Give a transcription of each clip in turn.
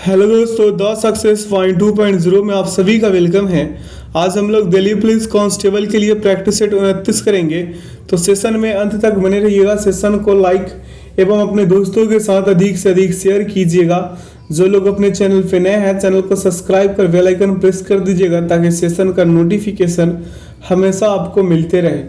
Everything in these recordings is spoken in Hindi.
हेलो दोस्तों, द सक्सेस पॉइंट 2.0 में आप सभी का वेलकम है। आज हम लोग दिल्ली पुलिस कांस्टेबल के लिए प्रैक्टिस सेट 29 करेंगे। तो सेशन में अंत तक बने रहिएगा। सेशन को लाइक एवं अपने दोस्तों के साथ अधिक से अधिक शेयर कीजिएगा। जो लोग अपने चैनल पे नए हैं, चैनल को सब्सक्राइब कर बेल आइकन प्रेस कर दीजिएगा ताकि सेशन का नोटिफिकेशन हमेशा आपको मिलते रहे।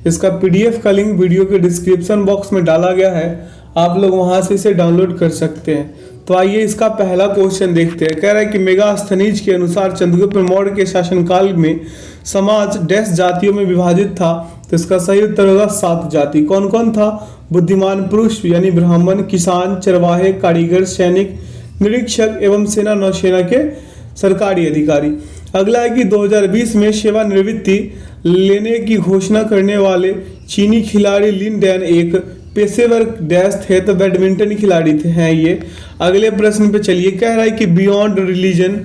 इसका पीडीएफ का लिंक वीडियो के डिस्क्रिप्शन बॉक्स में डाला गया है, आप लोग वहां से इसे डाउनलोड कर सकते हैं। तो आइए इसका पहला क्वेश्चन देखते हैं। कह रहा है कि मेगास्थनीज के अनुसार चंद्रगुप्त मौर्य के शासनकाल में समाज डैश जातियों में विभाजित था। तो इसका सही उत्तर होगा 7 जाति। कौन कौन था? बुद्धिमान पुरुष यानी ब्राह्मण, किसान, चरवाहे, कारीगर, सैनिक, निरीक्षक एवं सेना नौसेना के सरकारी अधिकारी। अगला है कि 2020 में सेवानिवृत्ति लेने की घोषणा करने वाले चीनी खिलाड़ी लिन डैन एक पेशेवर डैश थे, तो बैडमिंटन खिलाड़ी थे हैं ये। अगले प्रश्न पे चलिए। कह रहा है कि beyond religion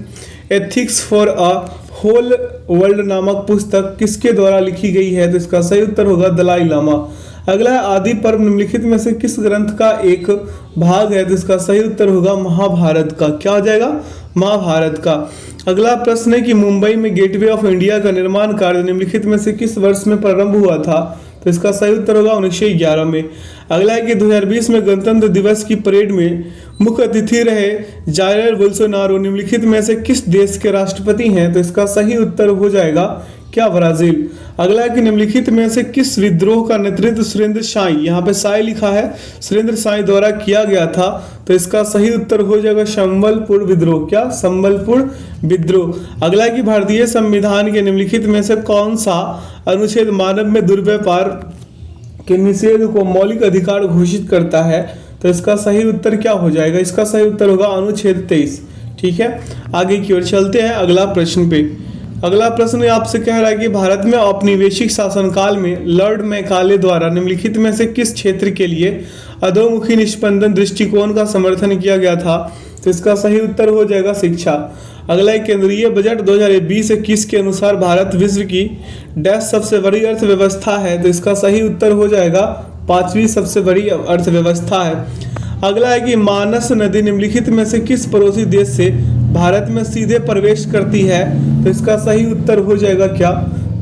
ethics for a whole world नामक पुस्तक किसके द्वारा लिखी गई है? तो इसका सही उत्तर होगा दलाई लामा। अगला है आदि पर्व निम्नलिखित में से किस ग्रंथ का एक भाग है? तो इसका सही उत्तर होगा महाभारत का। क्या हो जाएगा? महाभारत का। अगला प्रश्न है कि मुंबई में गेटवे ऑफ इंडिया का निर्माण कार्य निम्नलिखित में से किस वर्ष में प्रारंभ हुआ था? तो इसका सही उत्तर होगा 1911 में। अगला है कि 2020 में गणतंत्र दिवस की परेड में मुख्य अतिथि रहे जायर बोल्सोनारो निम्नलिखित में से किस देश के राष्ट्रपति हैं? तो इसका सही उत्तर हो जाएगा क्या? ब्राजील। अगला है कि निम्नलिखित में से किस विद्रोह का नेतृत्व सुरेंद्र साई, यहाँ पे साई लिखा है, सुरेंद्र साई द्वारा किया गया था? तो इसका सही उत्तर हो जाएगा संबलपुर विद्रोह। क्या? संबलपुर विद्रोह। अगला है कि भारतीय संविधान के निम्नलिखित में से कौन सा अनुच्छेद मानव में दुर्व्यवहार के निषेध को मौलिक अधिकार घोषित करता है? तो इसका सही उत्तर क्या हो जाएगा? इसका सही उत्तर होगा अनुच्छेद 23। ठीक है, आगे की ओर चलते हैं अगला प्रश्न पे। अगला प्रश्न आपसे कह रहा है कि भारत में औपनिवेशिक शासनकाल में लॉर्ड मैकाले द्वारा निम्नलिखित में से किस क्षेत्र के लिए अधोमुखी निष्पंदन दृष्टिकोण का समर्थन किया गया था? तो इसका सही उत्तर हो जाएगा शिक्षा। अगला है केंद्रीय बजट 2020-21 के अनुसार भारत विश्व की डैश सबसे बड़ी अर्थव्यवस्था है? तो इसका सही उत्तर हो जाएगा 5वीं सबसे बड़ी अर्थव्यवस्था है। अगला है कि मानस नदी निम्नलिखित में से किस पड़ोसी देश से भारत में सीधे प्रवेश करती है? तो इसका सही उत्तर हो जाएगा क्या?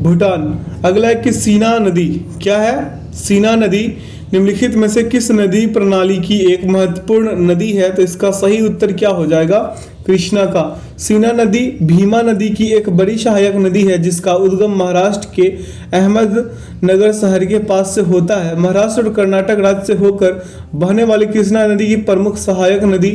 भूटान। अगला है कि सीना नदी क्या है? सीना नदी निम्नलिखित में से किस नदी प्रणाली की एक महत्वपूर्ण नदी है? तो इसका सही उत्तर क्या हो जाएगा? कृष्णा का। सीना नदी भीमा नदी की एक बड़ी सहायक नदी है जिसका उद्गम महाराष्ट्र के अहमदनगर शहर के पास से होता है। महाराष्ट्र और कर्नाटक राज्य से होकर बहने वाली कृष्णा नदी की प्रमुख सहायक नदी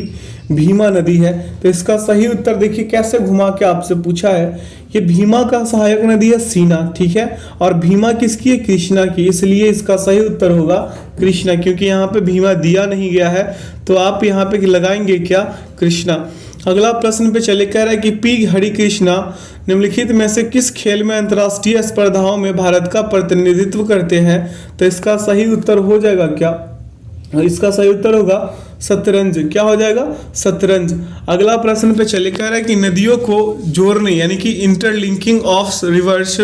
भीमा नदी है। तो इसका सही उत्तर देखिए कैसे घुमा के आपसे पूछा है। ये भीमा का सहायक नदी है सीना, ठीक है, और भीमा किसकी है? कृष्णा की, इसलिए इसका सही उत्तर होगा कृष्णा, क्योंकि यहाँ पे भीमा दिया नहीं गया है, तो आप यहाँ पे लगाएंगे क्या? कृष्णा। अगला प्रश्न पे चले। कह रहा है कि पी हरिकृष्णा निम्नलिखित में से किस खेल में अंतर्राष्ट्रीय स्पर्धाओं में भारत का प्रतिनिधित्व करते हैं? तो इसका सही उत्तर हो जाएगा क्या? इसका सही उत्तर होगा शतरंज। क्या हो जाएगा? शतरंज। अगला प्रश्न पे चले। कह रहा है कि नदियों को जोड़ने यानी कि इंटरलिंकिंग ऑफ रिवर्स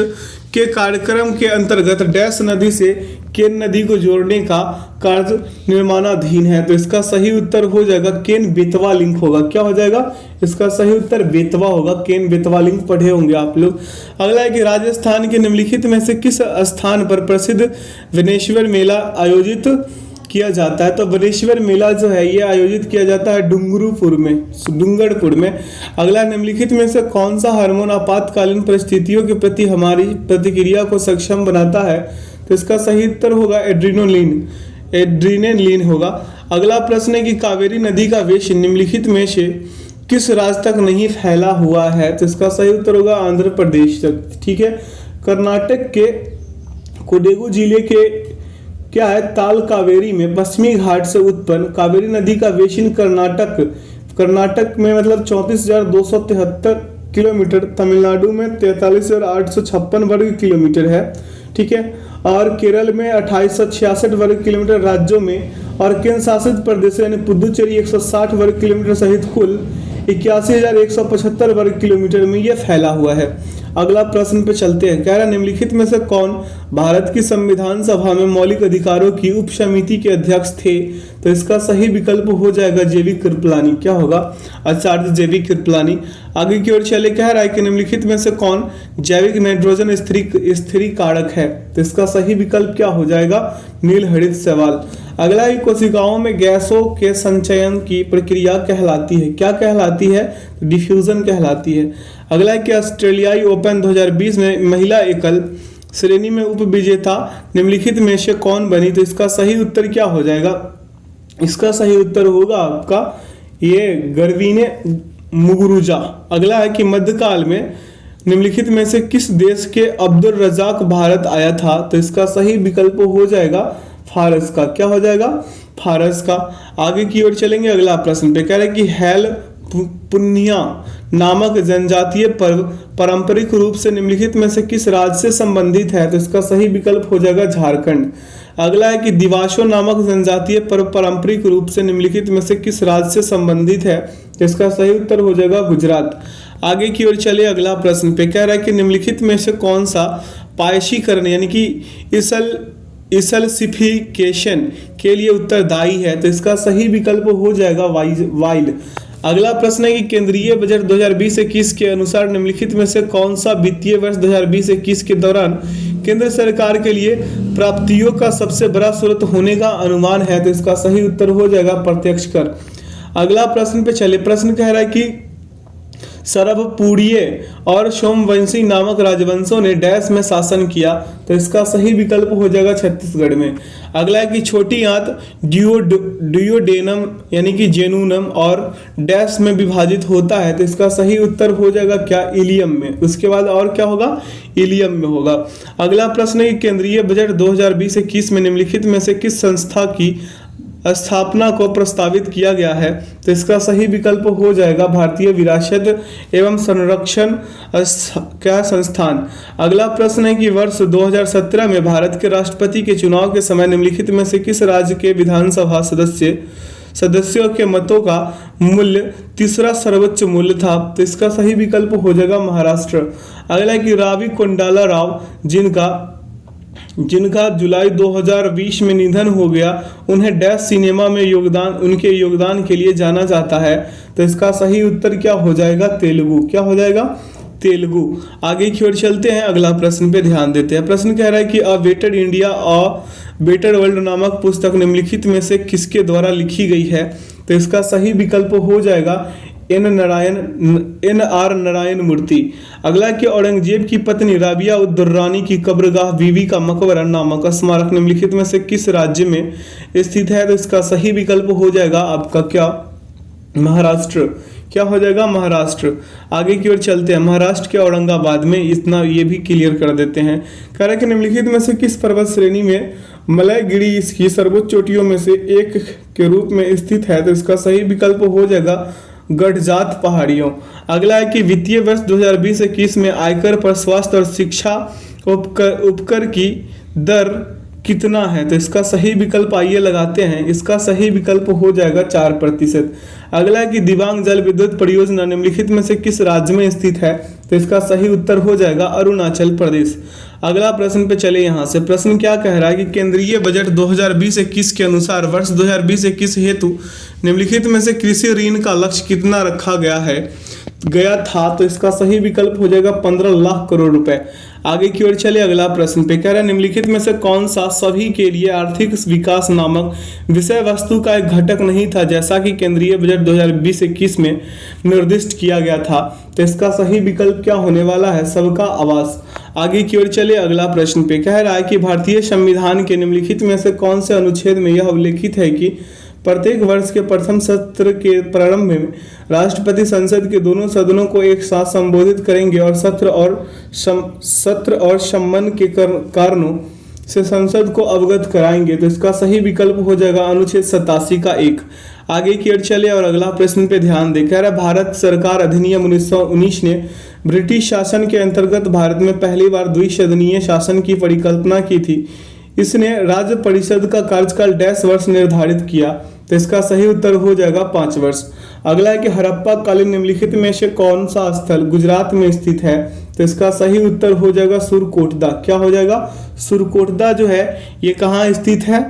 के कार्यक्रम के अंतर्गत डैश नदी से केन नदी को जोड़ने का कार्य निर्माणाधीन है? तो इसका सही उत्तर हो जाएगा केन बेतवा लिंक होगा। क्या हो जाएगा? इसका सही उत्तर बेतवा होगा। केन बेतवा लिंक पढ़े होंगे आप लोग। अगला है कि राजस्थान के निम्नलिखित में से किस स्थान पर प्रसिद्ध विनेश्वर मेला आयोजित किया जाता है? तो वनेश्वर मेला जो है ये आयोजित किया जाता है डूंगरपुर में। अगला निम्नलिखित में से कौन सा हार्मोन आपातकालीन परिस्थितियों के प्रति हमारी प्रतिक्रिया को सक्षम बनाता है? तो इसका सही उत्तर होगा एड्रेनालिन होगा। अगला प्रश्न है कि कावेरी नदी का वेश निम्नलिखित में से किस राज्य तक नहीं फैला हुआ है? तो इसका सही उत्तर होगा आंध्र प्रदेश तक। ठीक है, कर्नाटक के कोडेगु जिले के क्या है ताल कावेरी में पश्चिमी घाट से उत्पन्न कावेरी नदी का वेशिन कर्नाटक में मतलब 34,273 किलोमीटर, तमिलनाडु में 43,856 वर्ग किलोमीटर है। ठीक है, और केरल में 2866 वर्ग किलोमीटर राज्यों में, और केंद्र शासित प्रदेशों यानी पुदुचेरी 160 वर्ग किलोमीटर सहित कुल 81,175 वर्ग किलोमीटर में यह फैला हुआ है। अगला प्रश्न पे चलते हैं। कह रहा निम्नलिखित में से कौन भारत की संविधान सभा में मौलिक अधिकारों की उप समिति के अध्यक्ष थे? तो इसका सही विकल्प हो जाएगा जैविक कृपलानी। क्या होगा? आचार्य जैविक कृपलानी। आगे की ओर चले, कह रहा है कि निम्नलिखित में से कौन जैविक नाइट्रोजन स्थिरीकारक है? तो इसका सही विकल्प क्या हो जाएगा? नीलहरित शैवाल। अगला है, कोशिकाओं में गैसों के संचयन की प्रक्रिया कहलाती है। क्या कहलाती है? डिफ्यूजन कहलाती है। अगला है कि ऑस्ट्रेलियाई ओपन 2020 में महिला एकल श्रेणी में उप विजेता निम्नलिखित में से कौन बनी? तो इसका सही उत्तर क्या हो जाएगा? इसका सही उत्तर होगा आपका ये गर्वीने मुगुरुजा। अगला है कि मध्यकाल में निम्नलिखित में से किस देश के अब्दुल रजाक भारत आया था? तो इसका सही विकल्प हो जाएगा फारस का। क्या हो जाएगा? फारस का। आगे की ओर चलेंगे, अगला प्रश्न पे कह रहे हैं कि हेल पुन्निया नामक जनजातीय पर्व पारंपरिक रूप से निम्नलिखित में से किस राज्य से संबंधित है? तो इसका सही विकल्प हो जाएगा झारखंड। अगला है कि दिवाशो नामक जनजातीय पर्व पारंपरिक रूप से निम्नलिखित में से किस राज्य से संबंधित है? तो इसका सही उत्तर हो जाएगा गुजरात। आगे की ओर चलिए, अगला प्रश्न पे कह रहा है कि निम्नलिखित में से कौन सा पायशीकरण यानी कि इसल्सिफिकेशन के लिए उत्तरदायी है? तो इसका सही विकल्प हो जाएगा वाइल। अगला प्रश्न है कि केंद्रीय बजट 2020-21 के अनुसार निम्नलिखित में से कौन सा वित्तीय वर्ष 2020-21 के दौरान केंद्र सरकार के लिए प्राप्तियों का सबसे बड़ा स्रोत होने का अनुमान है? तो इसका सही उत्तर हो जाएगा प्रत्यक्ष कर। अगला प्रश्न पे चले, प्रश्न कह रहा है कि सरभपुड़िये और सोमवंशी नामक राजवंशों ने डैश में शासन किया? तो इसका सही विकल्प हो जाएगा छत्तीसगढ़ में। अगला है कि छोटी आंत डियोडेनम यानी कि जेनुनम और डैश में विभाजित होता है? तो इसका सही उत्तर हो जाएगा क्या? इलियम में। उसके बाद और क्या होगा? इलियम में होगा। अगला प्रश्न है कि केंद्रीय बजट 2020-21 में निम्नलिखित में से किस संस्था की स्थापना को प्रस्तावित किया गया है? तो इसका सही विकल्प हो जाएगा भारतीय विरासत एवं संरक्षण क्या संस्थान। अगला प्रश्न है कि वर्ष 2017 में भारत के राष्ट्रपति के चुनाव के समय निम्नलिखित में से किस राज्य के विधानसभा सदस्यों के मतों का मूल्य तीसरा सर्वोच्च मूल्य था? तो इसका सही विकल्प हो जाएगा महाराष्ट्र। अगला है कि रावी कोंडाला राव जिनका जुलाई 2020 में निधन हो गया, उन्हें डैश सिनेमा में उनके योगदान के लिए जाना जाता है? तो इसका सही उत्तर क्या हो जाएगा? तेलुगु। क्या हो जाएगा? तेलुगु। आगे की ओर चलते हैं, अगला प्रश्न पे ध्यान देते हैं। प्रश्न कह रहा है कि a better India a better world नामक पुस्तक निम्नलिखित में से किसके द्वारा लिखी गई है? तो इसका सही विकल्प हो जाएगा NR नारायण मूर्ति। अगला कि औरंगजेब की पत्नी राबिया उद दुर्रानी की कब्रगाह बीबी का मकबरा नामक स्मारक निम्नलिखित में से किस राज्य में स्थित है? तो इसका सही विकल्प हो जाएगा आपका क्या? महाराष्ट्र। क्या हो जाएगा? महाराष्ट्र। आगे की ओर चलते हैं, महाराष्ट्र के औरंगाबाद में, इतना ये भी क्लियर कर देते हैं। कह रहा है कि निम्नलिखित में से किस पर्वत श्रेणी में मलयगिरी इसकी सर्वोच्च चोटियों में से एक के रूप में स्थित है? तो इसका सही विकल्प हो जाएगा गढ़जात पहाड़ियों। अगला है कि वित्तीय वर्ष 2020-21 में आयकर पर स्वास्थ्य और शिक्षा उपकर की दर कितना है? तो इसका सही विकल्प आइए लगाते हैं, इसका सही विकल्प हो जाएगा 4%। अगला है कि दिबांग जल विद्युत परियोजना निम्नलिखित में से किस राज्य में स्थित है? तो इसका सही उत्तर हो जाएगा अरुणाचल प्रदेश। अगला प्रश्न पे चले, यहाँ से प्रश्न क्या कह रहा है कि केंद्रीय बजट 2020-21 के अनुसार वर्ष 2020-21 हेतु निम्नलिखित में से कृषि ऋण का लक्ष्य कितना रखा गया था? तो इसका सही विकल्प हो जाएगा 15 लाख करोड़ रुपए। आगे की ओर चले, अगला प्रश्न पे कह रहा है निम्नलिखित में से कौन सा सभी के लिए आर्थिक विकास नामक विषय वस्तु का एक घटक नहीं था, जैसा कि केंद्रीय बजट 2020-21 में निर्दिष्ट किया गया था? तो इसका सही विकल्प क्या होने वाला है? सबका आवास। आगे की ओर चले, अगला प्रश्न पे कह रहा है कि भारतीय संविधान के निम्नलिखित में से कौन से अनुच्छेद में यह उल्लेखित है कि प्रत्येक वर्ष के प्रथम सत्र के प्रारंभ में राष्ट्रपति संसद के दोनों सदनों को एक साथ संबोधित करेंगे और सत्र और सम्मान के कारणों से संसद को अवगत कराएंगे? तो इसका सही विकल्प हो जाएगा अनुच्छेद 87 का 1। आगे की ओर चले और अगला प्रश्न पे ध्यान दे। कह रहा है भारत सरकार अधिनियम 1919 ने ब्रिटिश शासन के अंतर्गत भारत में पहली बार द्विसदनीय शासन की परिकल्पना की थी। इसने राज्य परिषद का कार्यकाल डैश वर्ष निर्धारित किया? तो इसका सही उत्तर हो जाएगा 5 वर्ष। अगला है कि हड़प्पा कालीन निम्नलिखित में से कौन सा स्थल गुजरात में स्थित है? तो इसका सही उत्तर हो जाएगा सुरकोटदा। क्या हो जाएगा? सुरकोटदा जो है ये कहाँ स्थित है?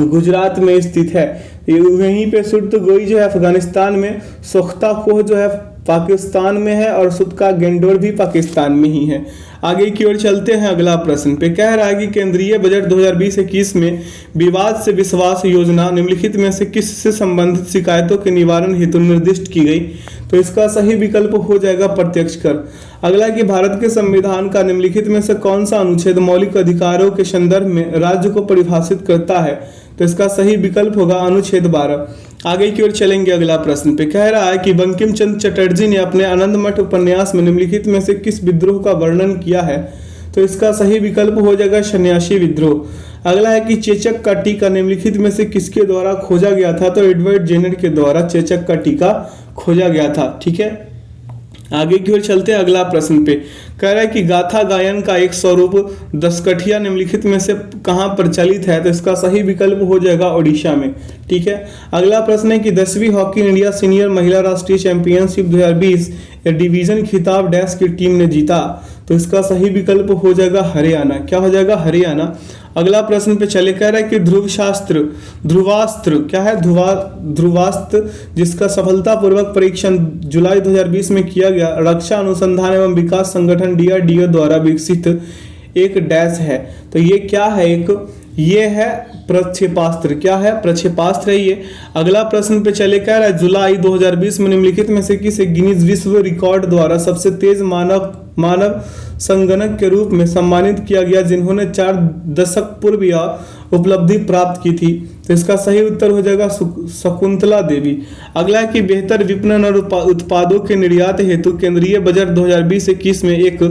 गुजरात में स्थित है। ये वहीं पे सुर्तगोई जो है अफगानिस्तान में, सोख्ता कोह जो है पाकिस्तान में है और सुत का गेंडोर भी पाकिस्तान में ही है। आगे की ओर चलते हैं। अगला प्रश्न पे कह रहा है कि केंद्रीय बजट 2020-21 में विवाद से विश्वास योजना निम्नलिखित में से किस से संबंधित शिकायतों के निवारण हेतु निर्दिष्ट की गई? तो इसका सही विकल्प हो जाएगा प्रत्यक्ष कर। अगला कि भारत के संविधान का निम्नलिखित में से कौन सा अनुच्छेद मौलिक अधिकारों के संदर्भ में राज्य को परिभाषित करता है? तो इसका सही विकल्प होगा अनुच्छेद 12। आगे की ओर चलेंगे। अगला प्रश्न पे कह रहा है कि बंकिम चंद्र चटर्जी ने अपने आनंद मठ उपन्यास में निम्नलिखित में से किस विद्रोह का वर्णन किया है? तो इसका सही विकल्प हो जाएगा सन्यासी विद्रोह। अगला है कि चेचक का टीका निम्नलिखित में से किसके द्वारा खोजा गया था? तो एडवर्ड जेनर के द्वारा चेचक का टीका खोजा गया था। ठीक है, आगे की ओर चलते हैं। अगला प्रश्न पे कह रहा है कि गाथा गायन का एक स्वरूप दसकठिया निम्नलिखित में से कहाँ प्रचलित है? तो इसका सही विकल्प हो जाएगा ओडिशा में। ठीक है, अगला प्रश्न है कि 10वीं हॉकी इंडिया सीनियर महिला राष्ट्रीय चैंपियनशिप 2020 डिवीजन खिताब डैश की टीम ने जीता? तो इसका सही विकल्प हो जाएगा हरियाणा। क्या हो जाएगा? हरियाणा। अगला प्रश्न पे चले, कह रहा है कि ध्रुवास्त्र क्या है? ध्रुवास्त्र जिसका सफलतापूर्वक परीक्षण जुलाई 2020 में किया गया रक्षा अनुसंधान एवं विकास संगठन DRDO द्वारा विकसित एक डैश है। तो ये क्या है? ये है प्रक्षेपास्त्र। क्या है? प्रक्षेपास्त्र है ये। अगला प्रश्न पे चले, कह रहा है जुलाई 2020 में निम्नलिखित में से किसे गिनीज विश्व रिकॉर्ड द्वारा सबसे तेज मानव संगणक के रूप में सम्मानित किया गया जिन्होंने 4 दशक पूर्व यह उपलब्धि प्राप्त की थी? तो इसका सही उत्तर हो जाएगा शकुंतला देवी। अगला है कि बेहतर विपणन और उत्पादों के निर्यात हेतु केंद्रीय बजट 2020-21 में एक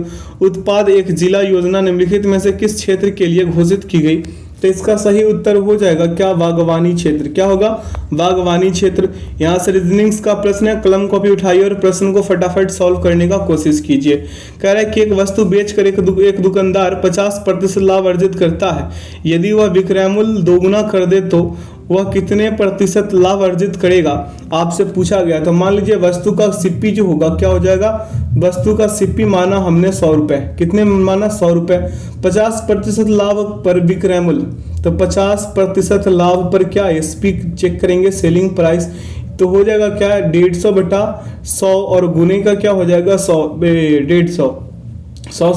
उत्पाद एक जिला योजना निम्नलिखित में से किस क्षेत्र के लिए घोषित की गई? तो इसका सही उत्तर हो जाएगा क्या? बागवानी क्षेत्र। क्या होगा? बागवानी क्षेत्र। यहाँ से रीजनिंग्स का प्रश्न है, कलम कॉपी उठाइए और प्रश्न को फटाफट सॉल्व करने का कोशिश कीजिए। कह रहा है कि एक वस्तु बेचकर एक दुकानदार 50% लाभ अर्जित करता है। यदि वह विक्रय मूल्य दोगुना कर दे तो वह कितने प्रतिशत लाभ अर्जित करेगा? आपसे पूछा गया। तो मान लीजिए वस्तु का सिप्पी जो होगा क्या हो जाएगा? वस्तु का सिप्पी माना हमने 100 रुपए। कितने माना? 100 रुपए। 50% लाभ पर विक्रय मूल्य, तो 50% लाभ पर क्या एसपी चेक करेंगे, सेलिंग प्राइस। तो हो जाएगा क्या? 150 बटा 100 और गुने का क्या हो जाएगा? 150। 100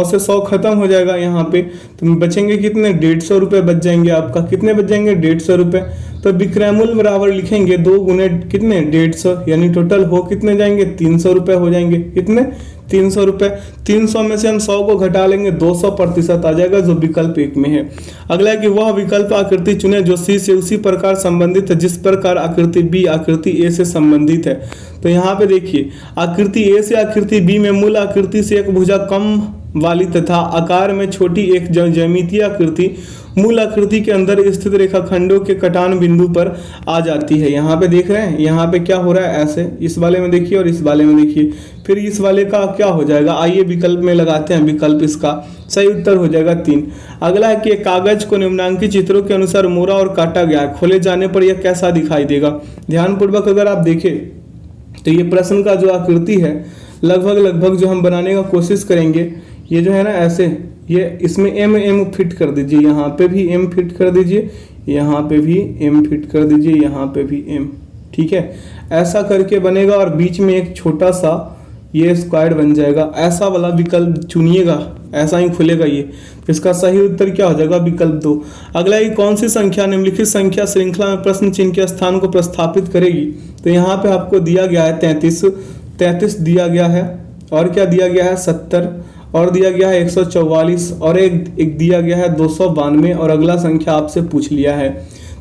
से 100 खत्म हो जाएगा यहाँ पे, तो बचेंगे कितने? 150 रुपए बच जाएंगे आपका। कितने बच जाएंगे? 150 रुपए। तो विक्रय मूल्य बराबर लिखेंगे 2 गुने कितने? 150, यानी टोटल हो कितने जाएंगे? 300 रुपए हो जाएंगे। कितने? 300 रुपए। 300 में से हम 100 को घटा लेंगे, 200% आ जाएगा जो विकल्प 1 में है। अगला है कि वह विकल्प आकृति चुने जो सी से उसी प्रकार संबंधित है जिस प्रकार आकृति बी आकृति ए से संबंधित है। तो यहाँ पे देखिए आकृति ए से आकृति बी में मूल आकृति से एक भुजा कम वाली तथा आकार में छोटी एक ज्यामितीय आकृति मूल आकृति के अंदर स्थित रेखाखंडों के कटान बिंदु पर आ जाती है। यहाँ पे देख रहे हैं, यहाँ पे क्या हो रहा है? ऐसे इस वाले में देखिए और इस वाले में देखिए, फिर इस वाले का क्या हो जाएगा? आइए विकल्प में लगाते हैं। विकल्प इसका सही उत्तर हो जाएगा 3। अगला है कि कागज को निम्नांकित चित्रों के अनुसार मोड़ा और काटा गया है, खोले जाने पर यह कैसा दिखाई देगा? ध्यानपूर्वक अगर आप देखें तो ये प्रश्न का जो आकृति है लगभग जो हम बनाने का कोशिश करेंगे, ये जो है ना ऐसे, ये इसमें एम फिट कर दीजिए, यहाँ पे भी एम फिट कर दीजिए, यहाँ पे भी एम फिट कर दीजिए, यहाँ पे भी एम। ठीक है, ऐसा करके बनेगा और बीच में एक छोटा सा ये स्क्वायर बन जाएगा। ऐसा वाला विकल्प चुनिएगा, ऐसा ही खुलेगा ये। इसका सही उत्तर क्या हो जाएगा? विकल्प 2। अगला ये कौन सी संख्या निम्नलिखित संख्या श्रृंखला में प्रश्न चिन्ह के स्थान को प्रस्थापित करेगी? तो यहाँ पे आपको दिया गया है 33 दिया गया है, और क्या दिया गया है? 70, और दिया गया है 144, और एक दिया गया है 292, और अगला संख्या आपसे पूछ लिया है।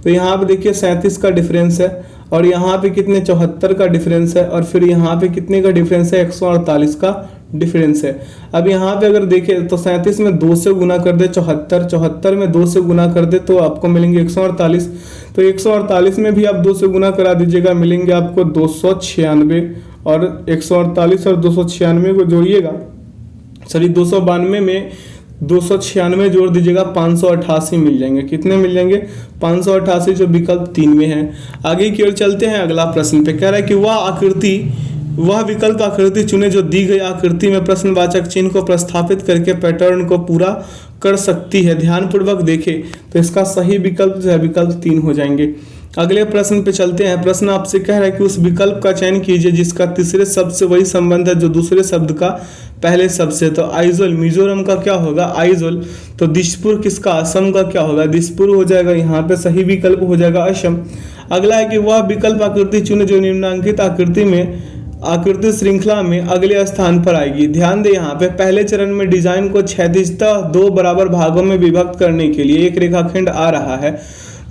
तो यहाँ पे देखिए 37 का डिफरेंस है, और यहाँ पे कितने? 74 का डिफरेंस है, और फिर यहाँ पे कितने का डिफरेंस है? 148 का डिफरेंस है। अब यहाँ पे अगर देखें तो 37 में 2 से गुना कर दे 74, 74 में 2 से गुना कर दे तो आपको मिलेंगे 148। तो 148 में भी आप 2 से गुना करा दीजिएगा, मिलेंगे आपको 296, और 148 और 296 को जोड़िएगा, सॉरी 292 में 296 जोड़ दीजिएगा, 588 मिल जाएंगे। कितने मिल जाएंगे? 588, जो विकल्प 3 में है। आगे की ओर चलते हैं। अगला प्रश्न पे कह रहा है कि वह आकृति वह विकल्प आकृति चुने जो दी गई आकृति में प्रश्नवाचक चिन्ह को प्रस्थापित करके पैटर्न को पूरा कर सकती है। ध्यानपूर्वक देखें तो इसका सही विकल्प जो है विकल्प 3 हो जाएंगे। अगले प्रश्न पे चलते हैं। प्रश्न आपसे कह रहा है कि उस विकल्प का चयन कीजिए जिसका तीसरे शब्द से वही संबंध है जो दूसरे शब्द का पहले शब्द से। तो आइजोल मिजोरम का क्या होगा? आइजोल। तो दिसपुर किसका? असम का क्या होगा? दिसपुर हो जाएगा। यहाँ पे सही विकल्प हो जाएगा असम। अगला है कि वह विकल्प आकृति चुने जो निम्नांकित आकृति श्रृंखला में अगले स्थान पर आएगी। ध्यान दें यहाँ पे पहले चरण में डिजाइन को क्षैतिजतः 2 बराबर भागों में विभक्त करने के लिए एक रेखाखंड आ रहा है।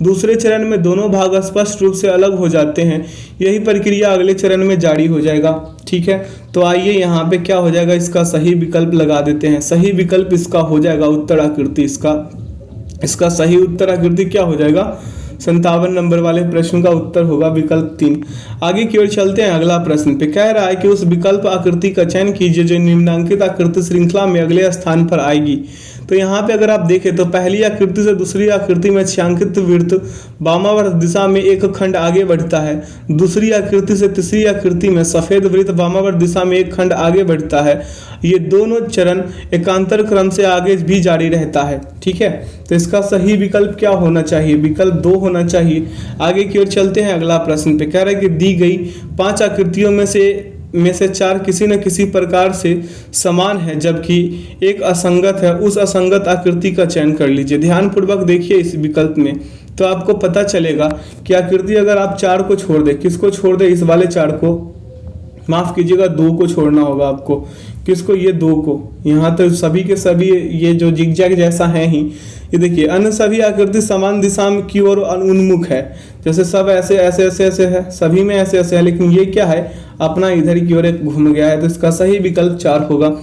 दूसरे चरण में दोनों भाग स्पष्ट रूप से अलग हो जाते हैं। यही प्रक्रिया अगले चरण में जारी हो जाएगा। ठीक है, तो आइए यहाँ पे क्या हो जाएगा, इसका सही विकल्प लगा देते हैं। सही विकल्प इसका हो जाएगा उत्तर आकृति। इसका सही उत्तर आकृति क्या हो जाएगा? 57 नंबर वाले प्रश्न का उत्तर होगा विकल्प 3। आगे की ओर चलते हैं। अगला प्रश्न पे कह रहा है कि उस विकल्प आकृति का चयन कीजिए जो निम्नांकित आकृति श्रृंखला में अगले स्थान पर आएगी। तो यहाँ पे अगर आप देखें तो पहली आकृति से दूसरी आकृति में छायांकित वृत्त वामावर्त दिशा में एक खंड आगे बढ़ता है। दूसरी आकृति से तीसरी आकृति में सफेद वृत्त वामावर्त दिशा में एक खंड आगे बढ़ता है। ये दोनों चरण एकांतर क्रम से आगे भी जारी रहता है। ठीक है, तो इसका सही विकल्प क्या होना चाहिए? विकल्प 2 होना चाहिए। आगे की ओर चलते हैं। अगला प्रश्न पे कह रहा है कि दी गई 5 आकृतियों में से 4 किसी न किसी प्रकार से समान है जबकि एक असंगत है। उस असंगत आकृति का चयन कर लीजिए। ध्यानपूर्वक देखिए इस विकल्प में तो आपको पता चलेगा कि आकृति अगर आप 4 को छोड़ दे, किसको छोड़ दे? इस वाले 4 को, माफ कीजिएगा 2 को छोड़ना होगा आपको। किसको? ये 2 को। यहाँ तो सभी के सभी ये जो जिगजैग जैसा है ही, ये देखिए अन्य सभी आकृति समान दिशा की ओर उन्मुख है। जैसे सब ऐसे ऐसे ऐसे ऐसे है, सभी में ऐसे ऐसे है, लेकिन ये क्या है? अपना इधर की ओर एक घूम गया है। तो इसका सही विकल्प 4 होगा।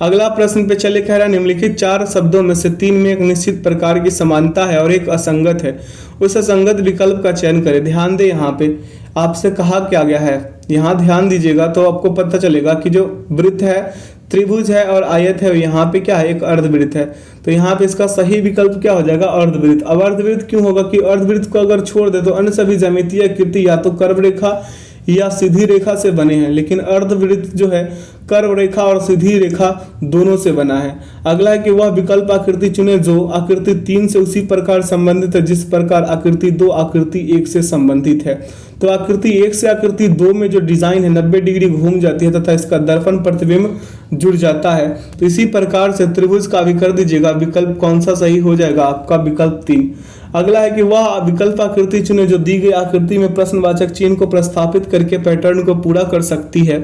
अगला प्रश्न पे चले। कह रहा है निम्नलिखित 4 शब्दों में से 3 में एक निश्चित प्रकार की समानता है और एक असंगत है। उस असंगत विकल्प का चयन करें। ध्यान दे यहाँ पे आपसे कहा क्या गया है, यहाँ ध्यान दीजिएगा तो आपको पता चलेगा कि जो वृत्त है, त्रिभुज है और आयत है, यहाँ पे क्या है? एक अर्धवृत्त है। तो यहाँ पे इसका सही विकल्प क्या हो जाएगा? अर्धवृत्त। अब अर्धवृत्त क्यों होगा कि अर्धवृत्त को अगर छोड़ दे तो अन्य सभी ज्यामितीय आकृति या तो कर्व रेखा या सीधी रेखा से बने हैं, लेकिन अर्धवृत्त जो है कर्व रेखा और सीधी रेखा दोनों से बना है। अगला है कि वह विकल्प आकृति चुने जो आकृति 3 से उसी प्रकार संबंधित है जिस प्रकार आकृति 2 आकृति 1 से संबंधित है। तो आकृति 1 से आकृति 2 में जो डिजाइन है 90 डिग्री घूम जाती है तथा इसका दर्पण प्रतिबिंब जुड़ जाता है। तो इसी प्रकार से त्रिभुज का भी कर दीजिएगा। विकल्प कौन सा सही हो जाएगा? आपका विकल्प 3। अगला है कि वह विकल्प आकृति चुने जो दी गई आकृति में प्रश्नवाचक चिन्ह को प्रस्थापित करके पैटर्न को पूरा कर सकती है।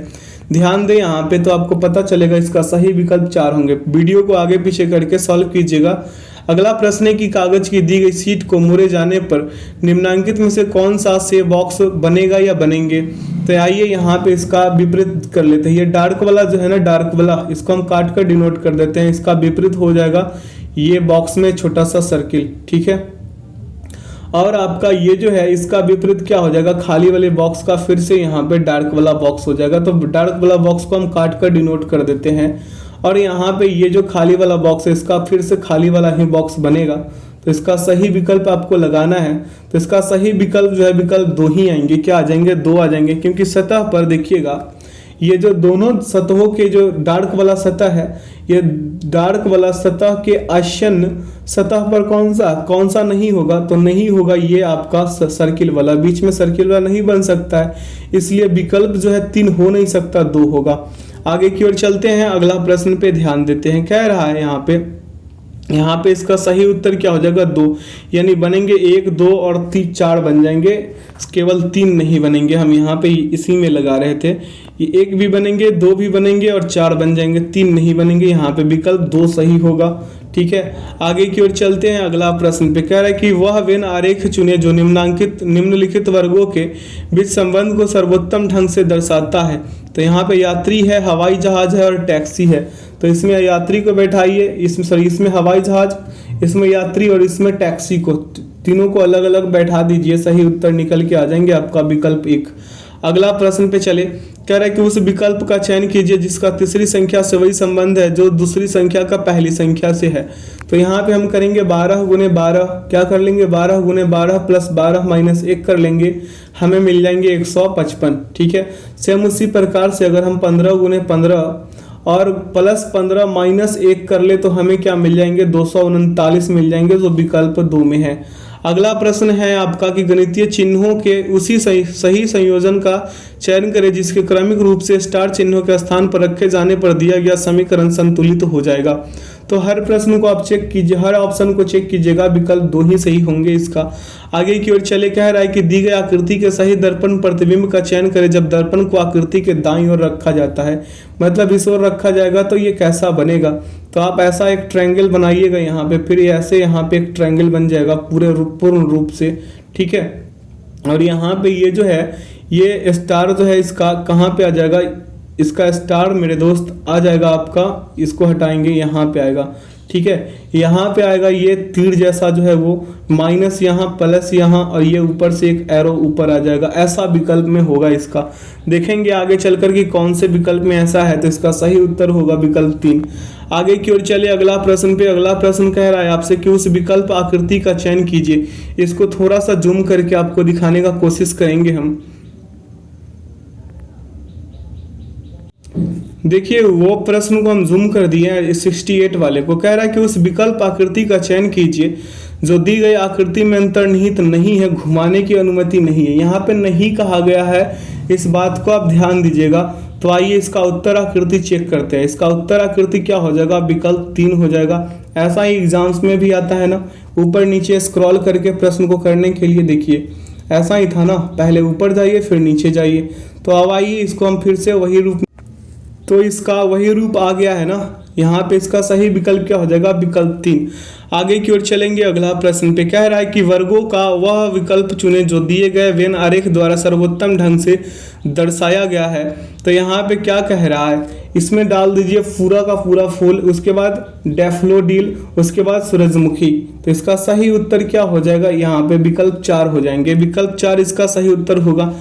ध्यान दें यहाँ पे तो आपको पता चलेगा इसका सही विकल्प 4 होंगे। वीडियो को आगे पीछे करके सॉल्व कीजिएगा। अगला प्रश्न है कि कागज की दी गई शीट को मोड़े जाने पर निम्नांकित में से कौन सा सेव बॉक्स बनेगा या बनेंगे? तो आइए यहाँ पे इसका विपरीत कर लेते हैं। ये डार्क वाला जो है ना, डार्क वाला, इसको हम काट कर डिनोट कर देते हैं। इसका विपरीत हो जाएगा ये बॉक्स में छोटा सा सर्किल। ठीक है, और आपका ये जो है इसका विपरीत क्या हो जाएगा? खाली वाले बॉक्स का फिर से यहाँ पे डार्क वाला बॉक्स हो जाएगा। तो डार्क वाला बॉक्स को हम काट कर डिनोट कर देते हैं और यहाँ पे ये जो खाली वाला बॉक्स है इसका फिर से खाली वाला ही बॉक्स बनेगा। तो इसका सही विकल्प आपको लगाना है। तो इसका सही विकल्प जो है विकल्प 2 ही आएंगे। क्या आ जाएंगे? 2 आ जाएंगे, क्योंकि सतह पर देखिएगा ये जो दोनों सतहों के जो डार्क वाला सतह है, ये डार्क वाला सतह के आसन्न सतह पर कौन सा नहीं होगा? तो नहीं होगा ये आपका सर्किल वाला। बीच में सर्किल वाला नहीं बन सकता है, इसलिए विकल्प जो है 3 हो नहीं सकता, 2 होगा। आगे की ओर चलते हैं। अगला प्रश्न पे ध्यान देते हैं। कह रहा है यहाँ पे इसका सही उत्तर क्या हो जाएगा? 2, यानी बनेंगे 1, 2 और 3, 4 बन जाएंगे, केवल 3 नहीं बनेंगे। हम यहाँ पे इसी में लगा रहे थे। ये 1 भी बनेंगे, 2 भी बनेंगे और 4 बन जाएंगे, 3 नहीं बनेंगे। यहाँ पे विकल्प 2 सही होगा। ठीक है, आगे की ओर चलते हैं। अगला प्रश्न पे कह रहा है कि वह वेन आरेख चुने जो निम्नलिखित वर्गों के बीच संबंध को सर्वोत्तम ढंग से दर्शाता है। तो यहाँ पे यात्री है, हवाई जहाज है और टैक्सी है। तो इसमें यात्री को बैठाइए, इसमें हवाई जहाज, इसमें यात्री और इसमें टैक्सी को, तीनों को अलग अलग बैठा दीजिए। सही उत्तर निकल के आ जाएंगे आपका विकल्प 1। अगला प्रश्न पे चले। कह रहा है कि उस विकल्प का चयन कीजिए जिसका तीसरी संख्या से वही संबंध है जो दूसरी संख्या का पहली संख्या से है। तो यहाँ पे हम करेंगे 12 गुने 12, क्या कर लेंगे 12 गुने 12 प्लस 12 माइनस 1 कर लेंगे, हमें मिल जाएंगे 155। ठीक है, सेम उसी प्रकार से अगर हम 15 गुने 15 और प्लस 15 माइनस 1 कर ले तो हमें क्या मिल जाएंगे 239 मिल जाएंगे, जो विकल्प 2 में है। अगला प्रश्न है आपका कि गणितीय चिन्हों के उसी सही संयोजन का चयन करें जिसके क्रमिक रूप से स्टार चिन्हों के स्थान पर रखे जाने पर दिया गया समीकरण संतुलित हो जाएगा। तो हर प्रश्न को आप चेक कीजिए, हर ऑप्शन को चेक कीजिएगा, विकल्प 2 ही सही होंगे इसका। आगे की ओर चले, कह रहा है कि दी गई आकृति के सही दर्पण प्रतिबिंब का चयन करें जब दर्पण को आकृति के दाईं ओर रखा जाता है, मतलब इस ओर रखा जाएगा तो ये कैसा बनेगा। तो आप ऐसा एक ट्रायंगल बनाइएगा यहाँ पे, फिर ऐसे यहाँ पे एक ट्रायंगल बन जाएगा पूर्ण रूप से। ठीक है, और यहाँ पे ये जो है ये स्टार जो है इसका कहाँ पे आ जाएगा, इसका स्टार मेरे दोस्त आ जाएगा आपका, इसको हटाएंगे यहाँ पे आएगा। ठीक है, यहाँ पे आएगा ये तीर जैसा जो है वो, माइनस यहाँ प्लस यहाँ, और ये ऊपर से एक एरो ऊपर आ जाएगा, ऐसा विकल्प में होगा इसका। देखेंगे आगे चलकर कि कौन से विकल्प में ऐसा है, तो इसका सही उत्तर होगा विकल्प 3। आगे की ओर चले अगला प्रश्न पे। अगला प्रश्न कह रहा है आपसे कि उस विकल्प आकृति का चयन कीजिए। इसको थोड़ा सा जूम करके आपको दिखाने का कोशिश करेंगे हम। देखिए वो प्रश्न को हम जूम कर दिए हैं 68 वाले को। कह रहा है कि उस विकल्प आकृति का चयन कीजिए जो दी गई आकृति में अंतर्निहित नहीं है, घुमाने की अनुमति नहीं है। यहाँ पे नहीं कहा गया है, इस बात को आप ध्यान दीजिएगा। तो आइए इसका उत्तर आकृति चेक करते हैं। इसका उत्तर आकृति क्या हो जाएगा, विकल्प 3 हो जाएगा। ऐसा ही एग्जाम्स में भी आता है ना, ऊपर नीचे स्क्रॉल करके प्रश्न को करने के लिए। देखिए ऐसा ही था ना, पहले ऊपर जाइए फिर नीचे जाइए। तो अब आइए इसको हम फिर से वही रूप, तो इसका वही रूप आ गया है ना, यहाँ पे इसका सही विकल्प क्या हो जाएगा, विकल्प 3। आगे की ओर चलेंगे अगला प्रश्न पे। कह रहा है कि वर्गों का वह विकल्प चुने जो दिए गए वेन आरेख द्वारा सर्वोत्तम ढंग से दर्शाया गया है। तो यहाँ पे क्या कह रहा है, इसमें डाल दीजिए पूरा का पूरा फूल, उसके बाद डैफोडिल, उसके बाद सूरजमुखी। तो इसका सही उत्तर क्या हो जाएगा, यहाँ पे विकल्प 4 हो जाएंगे। विकल्प 4 इसका सही उत्तर होगा।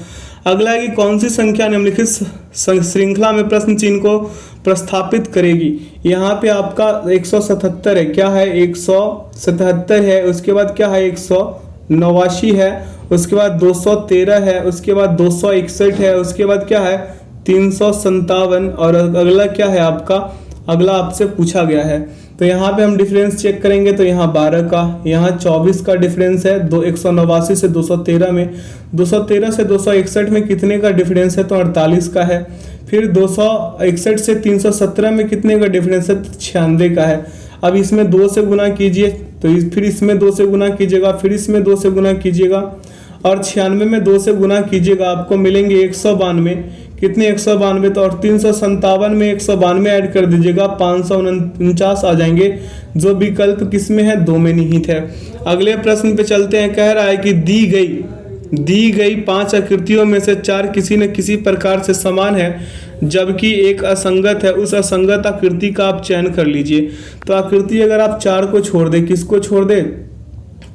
अगला है कि कौन सी संख्या निम्नलिखित श्रृंखला में प्रश्न चिन्ह को प्रस्थापित करेगी। यहाँ पे आपका 177 है, क्या है 177 है, उसके बाद क्या है 189 है, उसके बाद 213 है, उसके बाद 261 है, उसके बाद क्या है 357, और अगला क्या है आपका, अगला आपसे पूछा गया है। तो यहाँ पे हम डिफरेंस चेक करेंगे तो यहाँ 12 का, यहाँ 24 का डिफरेंस है। 189 से 213 में, 213 से 261 में कितने का डिफरेंस है, तो 48 का है। फिर 261 से 317 में कितने का डिफरेंस है, 96 का है। अब इसमें 2 से गुना कीजिए, तो फिर इसमें 2 से गुना कीजिएगा, फिर इसमें 2 से गुना कीजिएगा, और 96 में 2 से गुना कीजिएगा, आपको मिलेंगे 192। कितने 192, तो और 357 में 192 ऐड कर दीजिएगा, 549 आ जाएंगे, जो विकल्प किस में है, 2 में निहित है। अगले प्रश्न पे चलते हैं। कह रहा है कि दी गई 5 आकृतियों में से 4 किसी न किसी प्रकार से समान है जबकि एक असंगत है, उस असंगत आकृति का आप चयन कर लीजिए। तो आकृति अगर आप 4 को छोड़ दे, किसको छोड़ दे,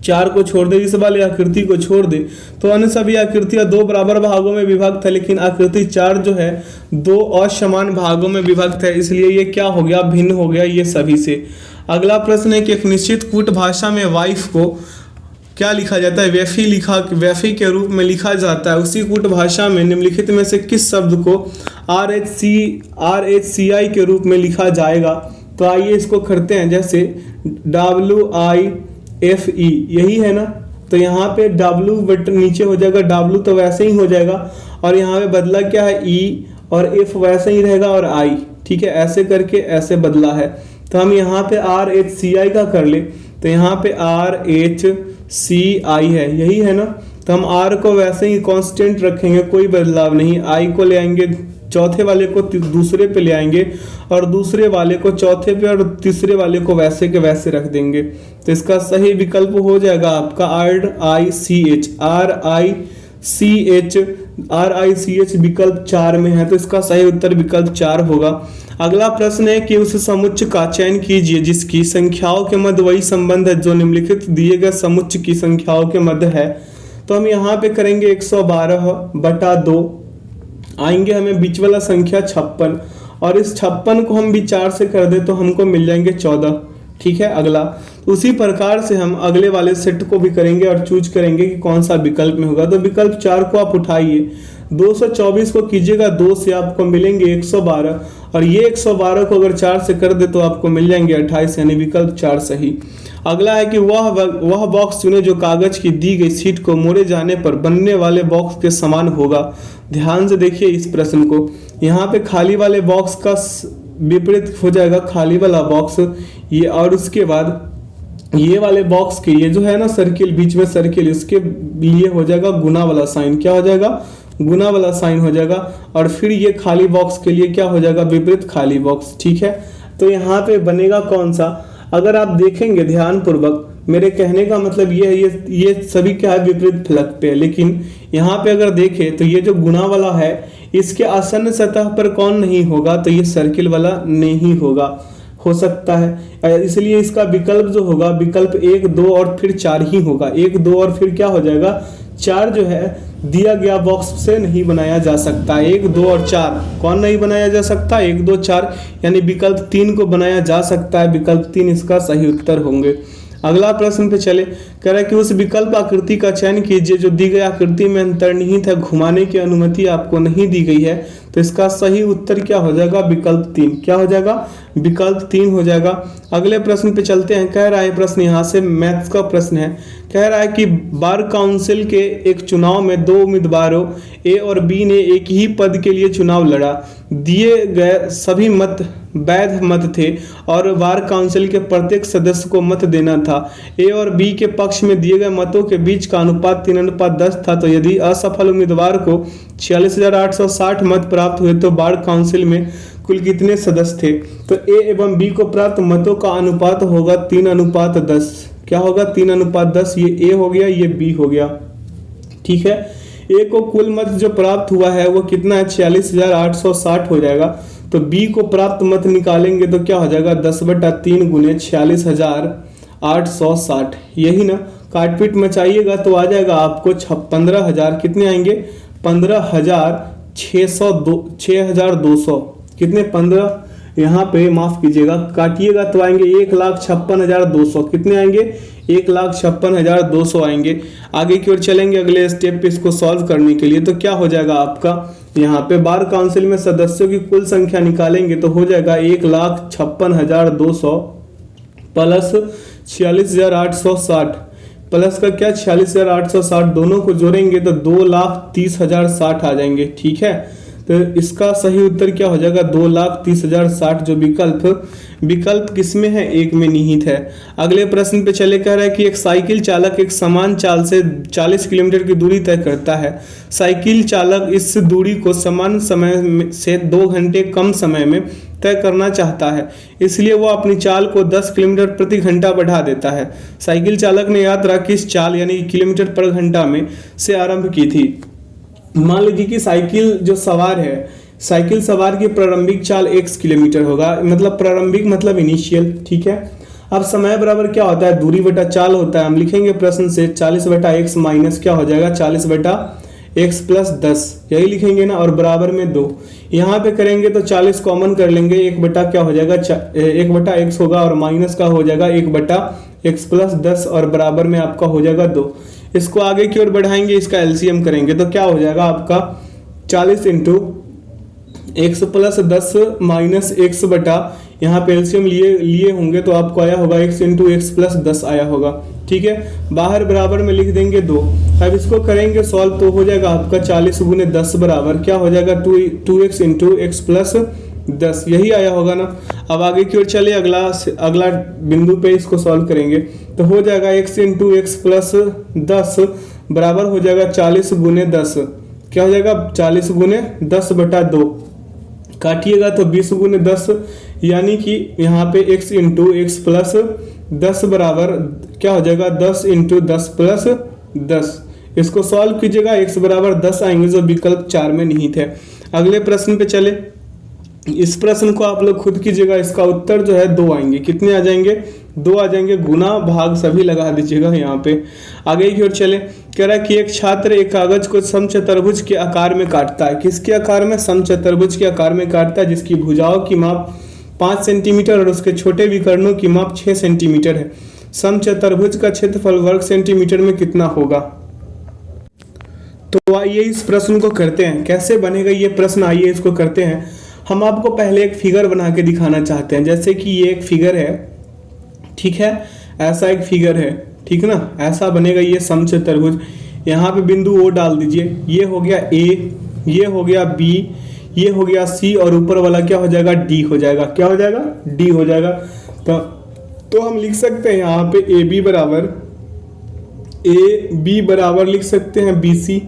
4 को छोड़ दे, इस वाली आकृति को छोड़ दे, तो अन्य सभी आकृतियां 2 बराबर भागों में विभक्त है, लेकिन आकृति 4 जो है 2 असमान भागों में विभक्त है, इसलिए ये क्या हो गया, भिन्न हो गया ये सभी से। अगला प्रश्न है कि एक निश्चित कूट भाषा में वाइफ को क्या लिखा जाता है, वैफी के रूप में लिखा जाता है। उसी कूट भाषा में निम्नलिखित में से किस शब्द को RHCI के रूप में लिखा जाएगा। तो आइए इसको करते हैं, जैसे WIFE यही है ना, तो यहाँ पे W बटन नीचे हो जाएगा, W तो वैसे ही हो जाएगा, और यहाँ पे बदला क्या है E, और F वैसे ही रहेगा, और I, ठीक है, ऐसे करके ऐसे बदला है। तो हम यहाँ पे RHCI का कर ले, तो यहाँ पे RHCI है, यही है ना, तो हम R को वैसे ही कांस्टेंट रखेंगे, कोई बदलाव नहीं। I को ले आएंगे चौथे वाले को दूसरे पे ले आएंगे, और दूसरे वाले को चौथे पे, और तीसरे वाले को वैसे के वैसे रख देंगे। तो इसका सही विकल्प हो जाएगा आपका RICH विकल्प 4 में है, तो इसका सही उत्तर विकल्प 4 होगा। अगला प्रश्न है कि उस समुच्चय का चयन कीजिए जिसकी संख्याओं के मध्य वही संबंध है जो निम्नलिखित दिए गए समुच्चय की संख्याओं के मध्य है। तो हम यहाँ पे करेंगे 112/2, आएंगे हमें बीच वाला संख्या 56, और इस 56 को हम भी 4 से कर दे तो हमको मिल जाएंगे 14। ठीक है, अगला उसी प्रकार से हम अगले वाले सेट को भी करेंगे और चूज करेंगे कि कौन सा विकल्प में होगा। तो विकल्प 4 को आप उठाइए, 224 को कीजिएगा 2 से, आपको मिलेंगे 112, और ये 112 को अगर 4 से कर दे तो आपको मिल जाएंगे 28, यानी विकल्प 4 सही। अगला है कि वह बॉक्स चुने जो कागज की दी गई सीट को मोड़े जाने पर बनने वाले बॉक्स के समान होगा। ध्यान से देखिए इस प्रश्न को, यहाँ पे खाली वाले बॉक्स का विपरीत हो जाएगा खाली वाला बॉक्स ये, और उसके बाद ये वाले बॉक्स के ये जो है ना सर्किल, बीच में सर्किल, इसके लिए हो जाएगा गुना वाला साइन। क्या हो जाएगा? गुना वाला साइन हो जाएगा। और फिर ये खाली बॉक्स के लिए क्या हो जाएगा? विपरीत खाली बॉक्स। ठीक है, तो यहाँ पे बनेगा कौन सा? अगर आप देखेंगे ध्यान पूर्वक, मेरे कहने का मतलब ये है, ये सभी क्या है? विपरीत फलक पे है। लेकिन यहाँ पे अगर देखें तो ये जो गुना वाला है इसके आसन्न सतह पर कौन नहीं होगा? तो ये सर्किल वाला नहीं होगा, हो सकता है, इसलिए इसका विकल्प जो होगा विकल्प 1, 2 और फिर 4 ही होगा। 1, 2 और फिर क्या हो जाएगा? 4 जो है दिया गया बॉक्स से नहीं बनाया जा सकता। 1, 2 और 4 कौन नहीं बनाया जा सकता? 1, 2, 4, यानी विकल्प 3 को बनाया जा सकता है। विकल्प 3 इसका सही उत्तर होंगे। अगला प्रश्न पे चले, कह रहा है कि उस विकल्प आकृति का चयन कीजिए जो दी गई आकृति में अंतर्निहित है, घुमाने की अनुमति आपको नहीं दी गई है। तो इसका सही उत्तर क्या हो जाएगा? विकल्प 3। क्या हो जाएगा? विकल्प 3 हो जाएगा। अगले प्रश्न पे चलते हैं। कह रहा है प्रश्न, यहाँ से मैथ्स का प्रश्न है। कह रहा है कि बार काउंसिल के एक चुनाव में 2 उम्मीदवारों ए और बी ने एक ही पद के लिए चुनाव लड़ा। दिए गए सभी मत वैध मत थे और बार काउंसिल के प्रत्येक सदस्य को मत देना था। ए और बी के पक्ष में दिए गए मतों के बीच का अनुपात 3:10 था। तो यदि असफल उम्मीदवार को 46,860 मत प्राप्त हुए तो बार काउंसिल में कुल कितने सदस्य थे? तो ए एवं बी को प्राप्त मतों का अनुपात होगा 3:10। क्या होगा? 3:10। ये ए हो गया, ये बी हो गया। ठीक है, ए को कुल मत जो प्राप्त हुआ है वो कितना है? 46,860 हो जाएगा। तो बी को प्राप्त मत निकालेंगे तो क्या हो जाएगा? 10/3 गुने 46,860। यही ना, काटपीट मचाइएगा तो आ जाएगा आपको 15,000। कितने आएंगे? 15,602। कितने? 15, यहाँ पे माफ कीजिएगा, काटिएगा तो आएंगे 1,56,200। कितने आएंगे? 1,56,200 आएंगे। आगे की ओर चलेंगे अगले स्टेप पे इसको सॉल्व करने के लिए। तो क्या हो जाएगा आपका? यहाँ पे बार काउंसिल में सदस्यों की कुल संख्या निकालेंगे तो हो जाएगा 1,56,200 प्लस 46,860 प्लस का क्या? 46,860, दोनों को जोड़ेंगे तो 2,30,060 आ जाएंगे। ठीक है, तो इसका सही उत्तर क्या हो जाएगा? 2,30,060, जो विकल्प किसमें है? 1 में निहित है। अगले प्रश्न पे चले। कह रहा है कि एक साइकिल चालक एक समान चाल से 40 किलोमीटर की दूरी तय करता है। साइकिल चालक इस दूरी को समान समय से 2 घंटे कम समय में तय करना चाहता है, इसलिए वो अपनी चाल को 10 किलोमीटर प्रति घंटा बढ़ा देता है। साइकिल चालक ने यात्रा किस चाल यानी किलोमीटर पर घंटा में से आरंभ की थी? मान लीजिए कि साइकिल जो सवार है, साइकिल सवार की प्रारंभिक चाल x किलोमीटर होगा, मतलब प्रारंभिक मतलब इनिशियल। ठीक है, अब समय बराबर क्या होता है? दूरी बटा चाल होता है। हम लिखेंगे प्रश्न से 40/x माइनस क्या हो जाएगा? 40/x प्लस 10, यही लिखेंगे ना, और बराबर में 2। यहाँ पे करेंगे तो 40 कॉमन कर लेंगे, 1 बटा क्या हो जाएगा? 1/x होगा, और माइनस का हो जाएगा 1/x प्लस 10, और बराबर में आपका हो जाएगा 2। इसको आगे की ओर बढ़ाएंगे, इसका एलसीएम करेंगे तो क्या हो जाएगा आपका? 40 into x plus 10 minus x बटा, यहाँ पे एलसीएम लिए होंगे तो आपको आया होगा x इंटू एक्स प्लस 10 आया होगा। ठीक है, बाहर बराबर में लिख देंगे 2। अब इसको करेंगे सॉल्व तो हो जाएगा आपका 40 गुने 10 बराबर क्या हो जाएगा? 2x इंटू एक्स प्लस 10, यही आया होगा ना। अब आगे की ओर चले, अगला बिंदु पे इसको सॉल्व करेंगे तो हो जाएगा x इंटू एक्स प्लस 10 बराबर हो जाएगा 40 गुने 10। क्या हो जाएगा? 40 गुने 10 बटा 2, काटिएगा तो 20 गुने 10, यानी कि यहाँ पे x इंटू एक्स प्लस 10 बराबर क्या हो जाएगा? 10 इंटू 10 प्लस 10। इसको सॉल्व कीजिएगा, x बराबर 10 आएंगे जो विकल्प 4 में निहित है। अगले प्रश्न पे चले। इस प्रश्न को आप लोग खुद कीजिएगा, इसका उत्तर जो है 2 आएंगे। कितने आ जाएंगे? 2 आ जाएंगे, गुना भाग सभी लगा दीजिएगा यहाँ पे। आगे की ओर चले, कह रहा है कि एक छात्र एक कागज को समचतुर्भुज के आकार में काटता है। किसके आकार में? समचतुर्भुज के आकार में काटता है, जिसकी भुजाओं की माप 5 सेंटीमीटर और उसके छोटे विकर्णों की माप 6 सेंटीमीटर है। समचतुर्भुज का क्षेत्रफल वर्ग सेंटीमीटर में कितना होगा? तो आइए इस प्रश्न को करते हैं। कैसे बनेगा ये प्रश्न, आइए इसको करते हैं। हम आपको पहले एक फिगर बना के दिखाना चाहते हैं। जैसे कि ये एक फिगर है, ठीक है, ऐसा एक फिगर है, ठीक ना, ऐसा बनेगा ये समचतुर्भुज। यहाँ पे बिंदु O डाल दीजिए। ये हो गया A, ये हो गया B, ये हो गया C और ऊपर वाला क्या हो जाएगा? D हो जाएगा। क्या हो जाएगा? D हो जाएगा। तो हम लिख सकते हैं यहाँ पे AB बराबर लिख सकते हैं BC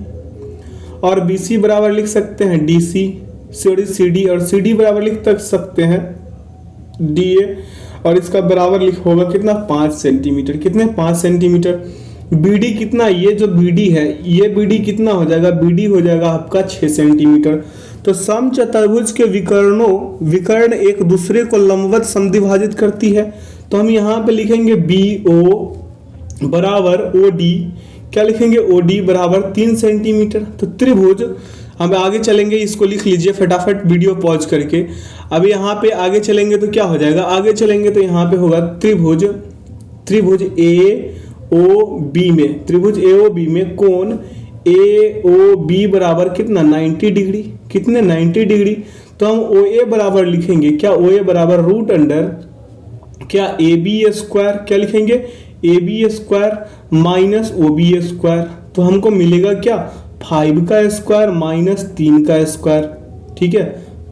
और BC बराबर लिख सकते हैं DC, CD और CD बराबर लिख सकते हैं DA और इसका बराबर होगा कितना? 5 सेंटीमीटर। कितने? 5 सेंटीमीटर। BD कितना? ये जो BD है, ये BD कितना हो जाएगा? BD हो जाएगा आपका 6 सेंटीमीटर। तो समचतुर्भुज के विकर्ण एक दूसरे को लंबवत समद्विभाजित करती है। तो हम यहाँ पे लिखेंगे BO बराबर OD, क्या लिखेंगे? OD बराबर 3 सेंटीमीटर। तो त्रिभुज, हम आगे चलेंगे, इसको लिख लीजिए फटाफट वीडियो पॉज करके। अब यहाँ पे आगे चलेंगे तो क्या हो जाएगा? आगे चलेंगे तो यहाँ पे होगा त्रिभुज AOB में, त्रिभुज AOB में कोण AOB बराबर कितना? 90 डिग्री। कितने? 90 डिग्री। तो हम OA बराबर लिखेंगे क्या? OA बराबर रूट अंडर क्या? AB स्क्वायर, क्या लिखेंगे? AB square minus OB square. तो हमको मिलेगा क्या? 5 का स्क्वायर माइनस 3 का स्क्वायर, ठीक है,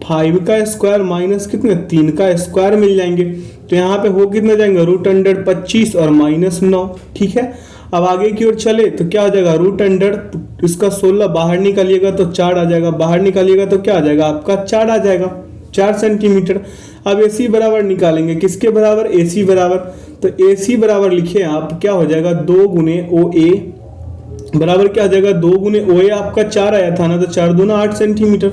5 का स्क्वायर माइनस कितने? 3 का स्क्वायर मिल जाएंगे। तो यहाँ पे हो कितना जाएंगे? रूट अंडर 25 और माइनस 9, ठीक है। अब आगे की ओर चले तो क्या हो जाएगा? रूट अंडर इसका 16 बाहर निकालिएगा तो 4 आ जाएगा, बाहर निकालिएगा तो क्या आ जाएगा आपका? 4 आ जाएगा, 4 सेंटीमीटर। अब AC बराबर निकालेंगे, किसके बराबर? AC बराबर। तो AC बराबर लिखे आप, क्या हो जाएगा? 2 गुने OA बराबर क्या आ जाएगा? 2 गुने OA आपका 4 आया था ना, तो 4 दूना 8 सेंटीमीटर।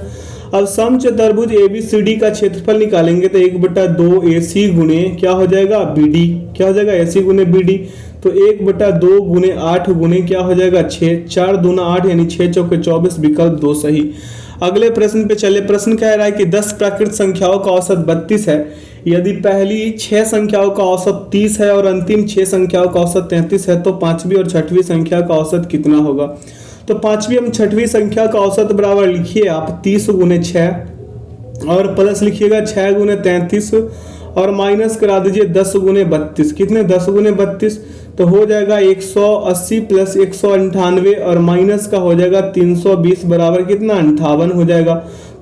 अब समचतुर्भुज ABCD का क्षेत्रफल निकालेंगे तो 1/2 AC गुने क्या हो जाएगा? BD, क्या हो जाएगा? AC गुने BD। तो 1/2 गुने 8 गुने क्या हो जाएगा? 6, 4 दूना 8 यानी 6 चौके 24, विकल्प 2 सही। अगले प्रश्न पे चले। प्रश्न कह रहा है कि 10 प्राकृत संख्याओं का औसत 32 है। यदि पहली 6 संख्याओं का औसत 30 है और अंतिम 6 संख्याओं का औसत 33 है, तो पांचवी और छठवीं संख्या का औसत कितना होगा? तो पांचवी एवं छठवीं संख्या का औसत बराबर लिखिए आप 30 गुने 6 और प्लस लिखिएगा 6 गुने 33 और माइनस करा दीजिए 10 गुने 32। कितने? 10 गुने 32। तो हो जाएगा 180 प्लस 198 और माइनस का हो जाएगा 320 बराबर कितना? 58 हो जाएगा।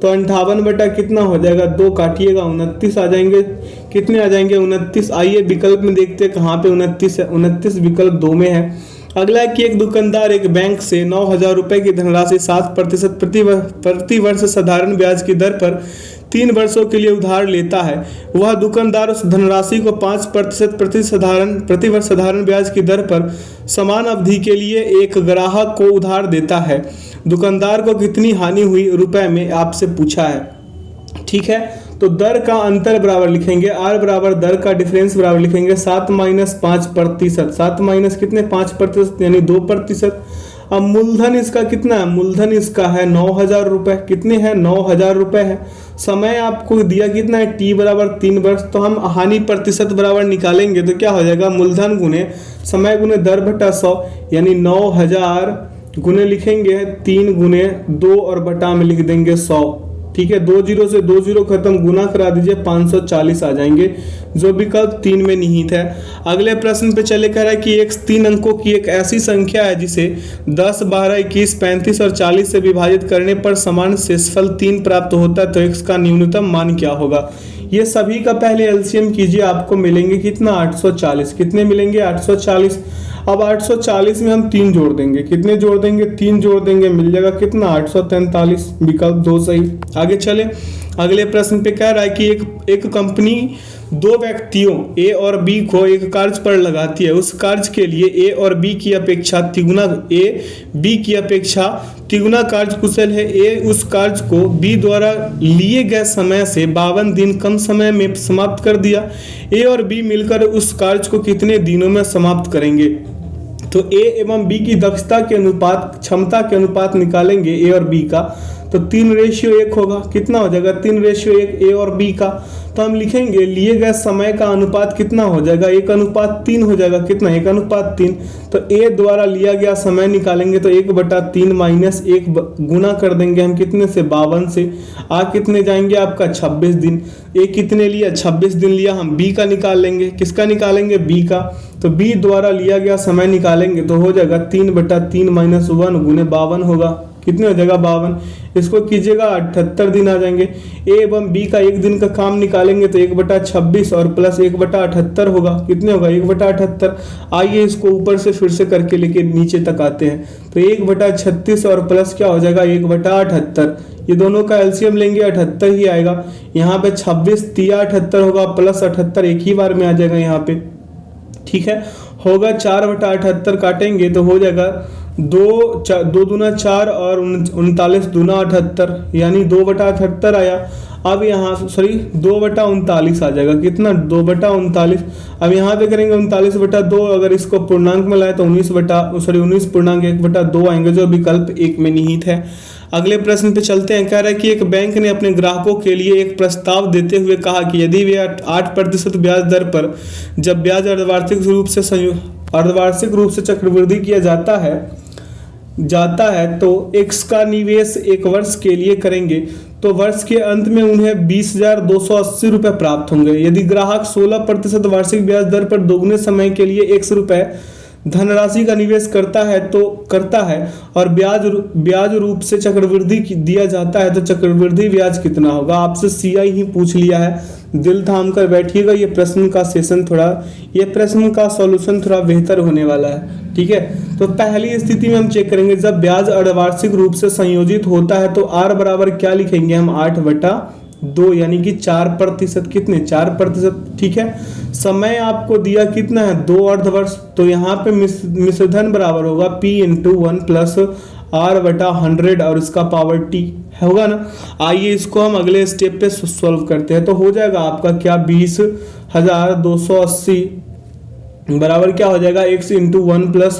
तो 58 बटा कितना हो जाएगा? 2 काटिएगा 29 आ जाएंगे। कितने आ जाएंगे? 29। आइए विकल्प में देखते हैं कहाँ पे 29 है। 29 विकल्प 2 में है। अगला है कि एक दुकानदार एक बैंक से 9,000 रुपए की धनराशि 7% प्रति वर्ष साधारण ब्याज की दर पर 3 वर्षों के लिए उधार लेता है। वह दुकानदार उस धनराशि को 5% प्रति वर्ष साधारण ब्याज की दर पर समान अवधि के लिए एक ग्राहक को उधार देता है। दुकानदार को कितनी हानि हुई रुपए में आपसे पूछा है, ठीक है। तो दर का अंतर बराबर लिखेंगे, आर बराबर दर का डिफरेंस बराबर लिखेंगे 7 माइनस 5%। 7 माइनस कितने? 5% यानी 2%। अब मूलधन इसका कितना है? मूलधन इसका है 9,000 रुपए। कितने हैं? 9,000 रुपए है। समय आपको दिया कितना है? T बराबर 3 वर्ष। तो हम हानि प्रतिशत बराबर निकालेंगे तो क्या हो जाएगा? मूलधन गुने समय गुने दर बटा 100 यानी 9,000 गुने लिखेंगे 3 गुने 2 और बटा में लिख देंगे 100, ठीक है। 2 जीरो से 2 जीरो खत्म, गुना करा दीजिए 540 आ जाएंगे, जो विकल्प 3 में निहित है। अगले प्रश्न पे चले। कह रहा है कि एक 3 अंकों की एक ऐसी संख्या है जिसे 10, 12, 21, 35 और 40 से विभाजित करने पर समान शेषफल 3 प्राप्त होता है, तो x का न्यूनतम मान क्या होगा? ये सभी का पहले एलसीएम कीजिए, आपको मिलेंगे कितना? 840। कितने मिलेंगे? 840। अब 840 में हम 3 जोड़ देंगे। कितने जोड़ देंगे? 3 जोड़ देंगे, मिल जाएगा कितना? 843, विकल्प 2 सही। आगे चले। अगले प्रश्न पे कह रहा है कि एक कंपनी दो व्यक्तियों ए और बी को एक कार्य पर लगाती है, उस कार्य के लिए ए और बी की अपेक्षा तिगुना कार्य कुशल है। ए उस कार्य को बी द्वारा लिए गए समय से 52 दिन कम समय में समाप्त कर दिया। ए और बी मिलकर उस कार्य को कितने दिनों में समाप्त करेंगे? तो ए एवं बी की दक्षता के अनुपात, क्षमता के अनुपात निकालेंगे ए और बी का, तो 3:1 होगा। कितना हो जाएगा? 3:1 ए और बी का। तो हम लिखेंगे लिए गए समय का अनुपात कितना हो जाएगा? 1:3 हो जाएगा। कितना? 1:3। तो ए द्वारा लिया गया समय निकालेंगे तो 1/3 माइनस 1 गुना कर देंगे हम कितने से? 52 से। आ कितने जाएंगे आपका? 26 दिन। ए कितने लिया? 26 दिन लिया। हम बी का निकाल लेंगे। किसका निकालेंगे? बी का। तो बी द्वारा लिया गया समय निकालेंगे तो हो जाएगा 3/3 माइनस 1 गुने 52 होगा। कितने हो जाएगा? 52। इसको कीजिएगा 78 दिन आ जाएंगे। ए एवं बी का एक दिन का काम निकालेंगे तो 1/26 और प्लस 1/78 होगा। कितने होगा? 1/78। आइए इसको ऊपर से फिर से करके लेके नीचे तक आते हैं। तो 1/36 और प्लस क्या हो जाएगा? 1/78। ये दोनों का एलसीएम लेंगे 78 ही आएगा। यहाँ पे 26 तिया 78 होगा, प्लस 78 एक ही बार में आ जाएगा यहाँ पे। ठीक है, होगा 4/78 काटेंगे तो हो जाएगा 2 दूना 4 और 39 दूना 78, यानी 2/78 आया। अब यहाँ 2/39 आ जाएगा। कितना? 2/39। अब यहाँ पे करेंगे 39/2, अगर इसको पूर्णांक में लाए तो 19.1/2 आएंगे, जो विकल्प 1 में निहित है। अगले प्रश्न पे चलते हैं। कह रहा है कि एक बैंक ने अपने ग्राहकों के लिए एक प्रस्ताव देते हुए कहा कि यदि वे 8% ब्याज दर पर जब ब्याज अर्धवार्षिक रूप से चक्रवृद्धि किया जाता है तो एक्स का निवेश 1 वर्ष के लिए करेंगे तो वर्ष के अंत में उन्हें 20,280 रुपये प्राप्त होंगे। यदि ग्राहक 16% वार्षिक ब्याज दर पर दोगुने समय के लिए x रुपये धनराशि का निवेश करता है और ब्याज रूप से चक्रवृद्धि दिया जाता है तो चक्रवृद्धि ब्याज कितना होगा? आपसे सीआई ही पूछ लिया है। दिल थाम कर बैठिएगा, ये प्रश्न का सॉल्यूशन थोड़ा बेहतर होने वाला है। ठीक है, तो पहली स्थिति में हम चेक करेंगे जब ब्याज अर्धवार्षिक रूप से संयोजित होता है तो r बराबर क्या लिखेंगे हम? 8/2, यानी कि 4%। कितने? 4%। ठीक है, समय आपको दिया कितना है? 2 अर्धवर्ष। तो यहाँ पे मिश्रधन बराबर होगा P × 1 प्लस R/100 और इसका पावर T होगा ना। आइए इसको हम अगले स्टेप पे सॉल्व करते हैं। तो हो जाएगा आपका क्या? 20,280 बराबर क्या हो जाएगा? x × 1 प्लस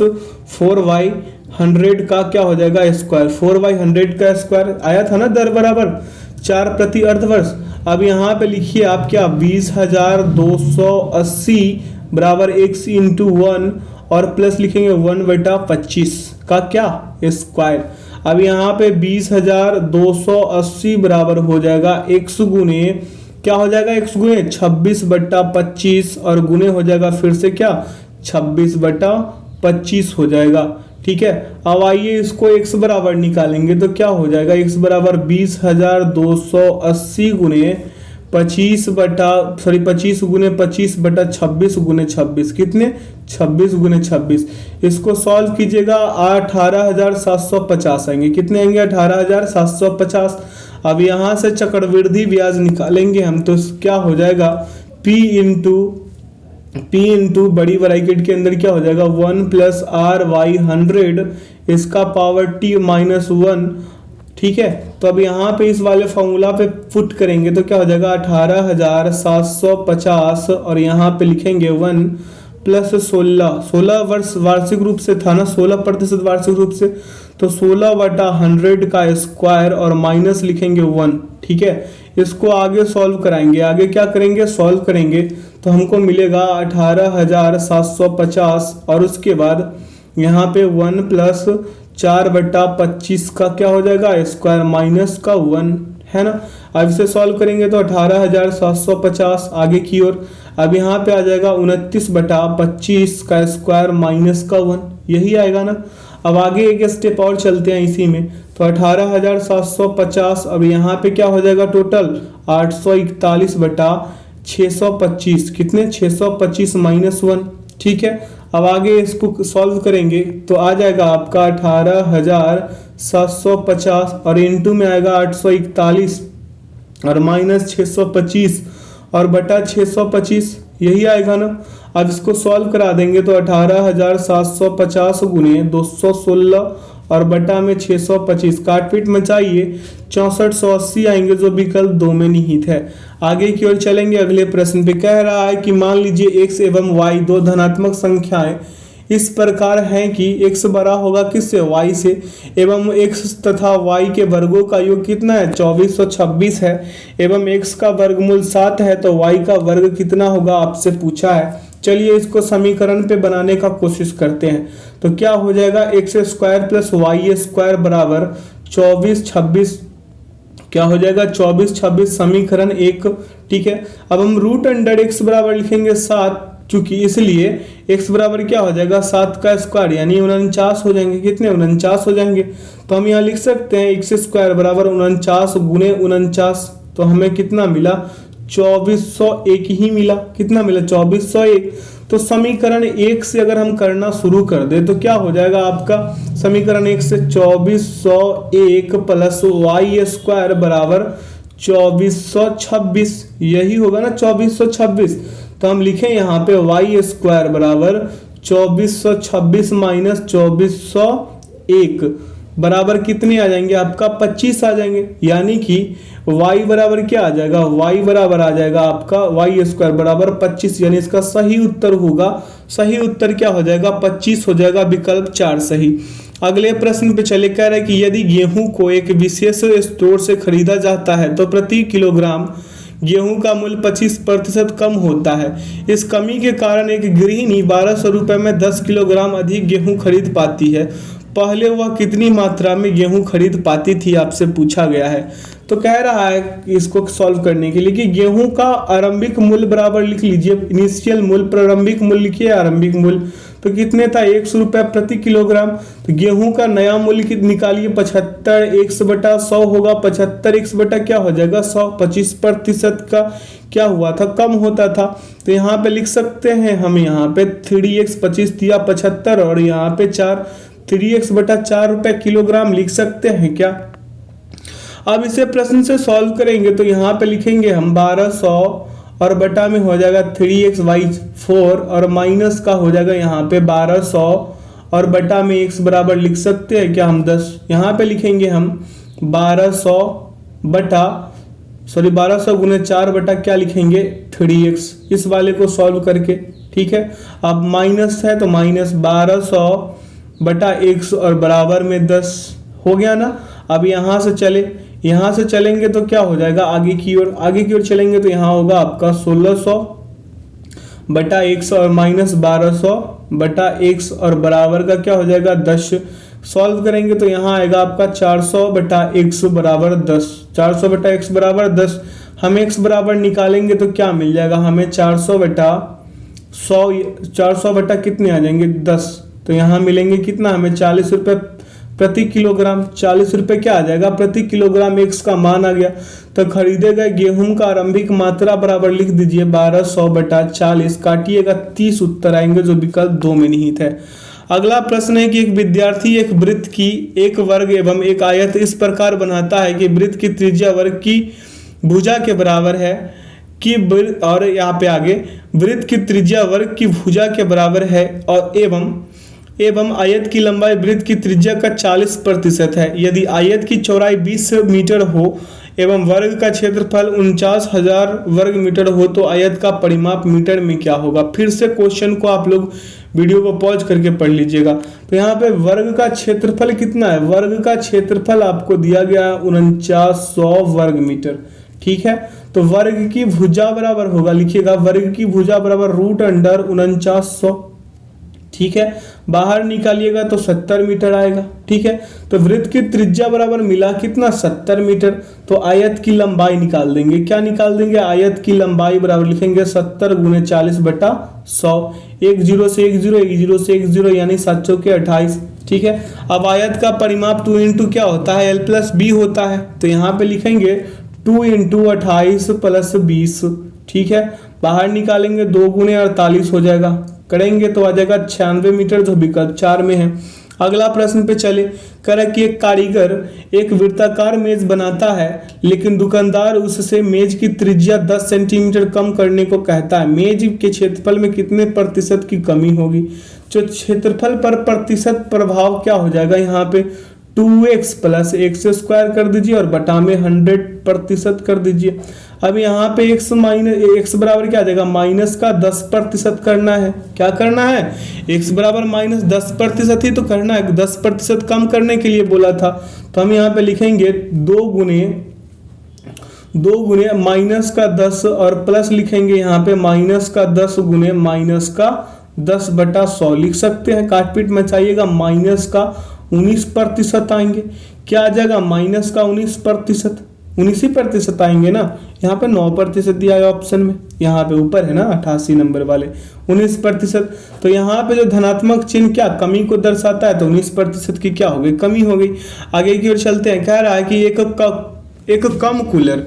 4y100 का क्या हो जाएगा? स्क्वायर। 4y100 का स्क्वायर आया था ना दर बराबर 4 प्रति अर्धवर्ष। अब यहाँ पे लिखिए आप क्या? 20,280 बराबर x × 1 और प्लस लिखेंगे 1/25 का क्या? स्क्वायर। अब यहाँ पे 20,280 बराबर हो जाएगा x गुने क्या हो जाएगा? x गुने 26/25 और गुने हो जाएगा फिर से क्या? 26/25 हो जाएगा। ठीक है, अब आइए इसको x बराबर निकालेंगे तो क्या हो जाएगा? x बराबर 20,280 गुने 25 गुने 25/26 गुने 26। कितने? 26 गुने 26। इसको सॉल्व कीजिएगा 18,750 आएंगे। कितने आएंगे? 18,750। अब यहाँ से चक्रवृद्धि ब्याज निकालेंगे हम तो क्या हो जाएगा? P इंटू बड़ी ब्रैकेट के अंदर क्या हो जाएगा? 1 प्लस RY100 इसका पावर T माइनस 1। ठीक है, तो अब यहाँ पे इस वाले फॉर्मूला पे पुट करेंगे तो क्या हो जाएगा? 18,750 और यहाँ पे लिखेंगे 1 प्लस 16 वर्ष वार्षिक रूप से था ना, 16% वार्षिक रूप से, तो 16/100 का स्क्वायर और माइनस लिखेंगे 1। ठीक है, इसको आगे सॉल्व कराएंगे। आगे क्या करेंगे? सॉल्व करेंगे तो हमको मिलेगा 18,750 और उसके बाद यहाँ पे 1 प्लस 4/25 का क्या हो जाएगा? स्क्वायर माइनस का 1 है ना। अब इसे सॉल्व करेंगे तो 18,750 आगे की ओर। अब यहाँ पे आ जाएगा 29/25 का स्क्वायर माइनस का 1, यही आएगा ना। अब आगे एक स्टेप और चलते हैं इसी में, तो 18,750 अब यहाँ पे क्या हो जाएगा? टोटल 841/625। कितने? 625 माइनस 1। ठीक है, अब आगे इसको सॉल्व करेंगे तो आ जाएगा आपका 18,750 और इंटू में आएगा 841 और माइनस 625 और बटा 625, यही आएगा ना। अब इसको सॉल्व करा देंगे तो 18,750 गुने 216 और बटा में 625, काटपीट मचाइए 6480 आएंगे जो विकल्प 2 में निहित है। आगे की ओर चलेंगे अगले प्रश्न पे। कह रहा है कि मान लीजिए x एवं y दो धनात्मक संख्याएं इस प्रकार हैं कि x बड़ा होगा किससे, y से, एवं x तथा y के वर्गों का योग कितना है, 2426 है, एवं x का वर्गमूल 7 है, तो y का वर्ग कितना होगा आपसे पूछा है। चलिए इसको समीकरण पे बनाने का कोशिश करते हैं। तो क्या हो जाएगा, x square plus y square बराबर 2426, क्या हो जाएगा 2426 समीकरण 1। ठीक है, अब हम रूट अंडर एक्स बराबर लिखेंगे 7, चूंकि इसलिए x बराबर क्या हो जाएगा 7 का स्क्वायर यानी 49 हो जाएंगे। कितने, 49 हो जाएंगे। तो हम यहाँ लिख सकते हैं एक्स स्क्वायर बराबर 49 गुने 49, तो हमें कितना मिला, 2401 ही मिला। कितना मिला, 2401। तो समीकरण 1 से अगर हम करना शुरू कर दे तो क्या हो जाएगा आपका, समीकरण 1 से 2401 प्लस वाई स्क्वायर बराबर 2426, यही होगा ना 2426। तो हम लिखें यहाँ पे वाई स्क्वायर बराबर 2426 माइनस 2401 बराबर कितने आ जाएंगे आपका, 25 आ जाएंगे। यानी कि y बराबर क्या आ जाएगा, y बराबर आ जाएगा आपका वाई स्क्वायर बराबर 25, यानी इसका सही उत्तर होगा, सही उत्तर क्या हो जाएगा, 25 हो जाएगा, विकल्प 4 सही। अगले प्रश्न पे चले, कह रहा है कि यदि गेहूं को एक विशेष स्टोर से खरीदा जाता है तो प्रति किलोग्राम गेहूं का मूल्य 25% कम होता है। इस कमी के कारण एक गृहिणी 1200 रुपए में 10 किलोग्राम अधिक गेहूं खरीद पाती है। पहले वह कितनी मात्रा में गेहूं खरीद पाती थी, आपसे पूछा गया है। तो कह रहा है इसको सॉल्व करने के लिए कि गेहूं का आरंभिक मूल्य बराबर लिख लीजिए, इनिशियल मूल्य, प्रारंभिक मूल्य लिखिए आरंभिक मूल्य, तो कितने था, 100 रुपये प्रति किलोग्राम। तो गेहूं का नया मूल्य निकालिए, 75 100 बटा 100 होगा, 75 100 बटा क्या हो जाएगा 100, 25% का क्या हुआ था, कम होता था। तो यहाँ पे लिख सकते हैं हम, यहाँ पे 3x 25 दिया 75 और यहाँ पे 4, 3x बटा 4 रुपए किलोग्राम लिख सकते हैं क्या। अब इसे प्रश्न से सॉल्व करेंगे तो यहाँ पे लिखेंगे हम 1200 और बटा में हो जाएगा 3x बाई 4 और माइनस का हो जाएगा यहाँ पे 1200 और बटा में x बराबर लिख सकते हैं क्या हम 10। यहाँ पे लिखेंगे हम 1200 गुने 4 बटा क्या लिखेंगे 3x, इस वाले को सॉल्व करके। ठीक है, अब माइनस है तो माइनस 1200 बटा x और बराबर में 10 हो गया ना। अब यहाँ से चलेंगे तो क्या हो जाएगा, आगे की ओर चलेंगे तो यहाँ होगा आपका 1600 बटा x और माइनस 1200 बटा x और बराबर का क्या हो जाएगा 10। सॉल्व करेंगे तो यहाँ आएगा आपका 400 बटा x बराबर 10, 400 बटा x बराबर 10। हम x बराबर निकालेंगे तो क्या मिल जाएगा हमें, 400 बटा कितने आ जाएंगे 10। तो यहाँ मिलेंगे कितना हमें, 40 रुपये प्रति किलोग्राम। 40 रुपये क्या आ जाएगा प्रति किलोग्राम, x का मान आ गया। तो खरीदे गए गेहूं का आरंभिक मात्रा बराबर लिख दीजिए 1200 बटा 40, काटिएगा 30 उत्तर आएंगे जो विकल्प 2 में निहित है। अगला प्रश्न है कि एक विद्यार्थी एक वृत्त की एक वर्ग एवं एक आयत इस प्रकार बनाता है कि वृत्त की त्रिज्या वर्ग की भुजा के बराबर है कि और यहाँ पे आगे वृत्त की त्रिज्या वर्ग की भुजा के बराबर है और एवं आयत की लंबाई वृत्त की त्रिज्या का 40% है। यदि आयत की चौड़ाई 20 मीटर हो एवं वर्ग का क्षेत्रफल 49,000 वर्ग मीटर हो तो आयत का परिमाप मीटर में क्या होगा। फिर से क्वेश्चन को आप लोग वीडियो को पॉज करके पढ़ लीजिएगा। तो यहाँ पे वर्ग का क्षेत्रफल कितना है, वर्ग का क्षेत्रफल आपको दिया गया है 4900 वर्ग मीटर। ठीक है, तो वर्ग की भुजा बराबर होगा, लिखिएगा वर्ग की भुजा बराबर रूट अंडर 4900। ठीक है, बाहर निकालिएगा तो 70 मीटर आएगा। ठीक है, तो वृत्त की त्रिज्या बराबर मिला कितना 70 मीटर। तो आयत की लंबाई निकाल देंगे, क्या निकाल देंगे, आयत की लंबाई बराबर लिखेंगे 70 गुने 40 बटा 100, 1 0 से 1 0, 1 0 से 1 0 यानी 7 चौके 28। ठीक है, अब आयत का परिमाप 2 इंटू क्या होता है, l प्लस बी होता है। तो यहाँ पे लिखेंगे 2 इंटू 28 प्लस 20। ठीक है, बाहर निकालेंगे 2 गुने 48 हो जाएगा, करेंगे तो आ जाएगा 96 मीटर जो विकल्प 4 में है। अगला प्रश्न पे चले। कह रहा है कि एक कारीगर एक वृत्ताकार मेज बनाता है, लेकिन दुकानदार उससे मेज की त्रिज्या 10 सेंटीमीटर कम करने को कहता है। मेज के क्षेत्रफल में कितने प्रतिशत की कमी होगी? जो क्षेत्रफल पर प्रतिशत प्रभाव क्या हो जाएगा यहाँ पे 2x प्लस एक्स स्क्वायर कर दीजिए और बटा में 100% कर दीजिए। अब यहाँ पे x बराबर क्या आ जाएगा माइनस का 10% करना है। क्या करना है? x बराबर माइनस 10% ही तो करना है, 10% कम करने के लिए बोला था। तो हम यहाँ पे लिखेंगे 2 गुने माइनस का 10 और प्लस लिखेंगे यहाँ पे माइनस का 10 गुने माइनस का 10/100 लिख सकते हैं। काटपीट मचाइएगा, माइनस का 19% आएंगे। क्या आ जाएगा? माइनस का 19% आएंगे ना। यहाँ पे 9% दिया है ऑप्शन में, यहाँ पे ऊपर है ना 88 नंबर वाले 19%। तो यहाँ पे जो धनात्मक चिन्ह क्या कमी को दर्शाता है, तो 19% की क्या हो गई? कमी हो गई। आगे की ओर चलते हैं। कह रहा है कि एक कम कूलर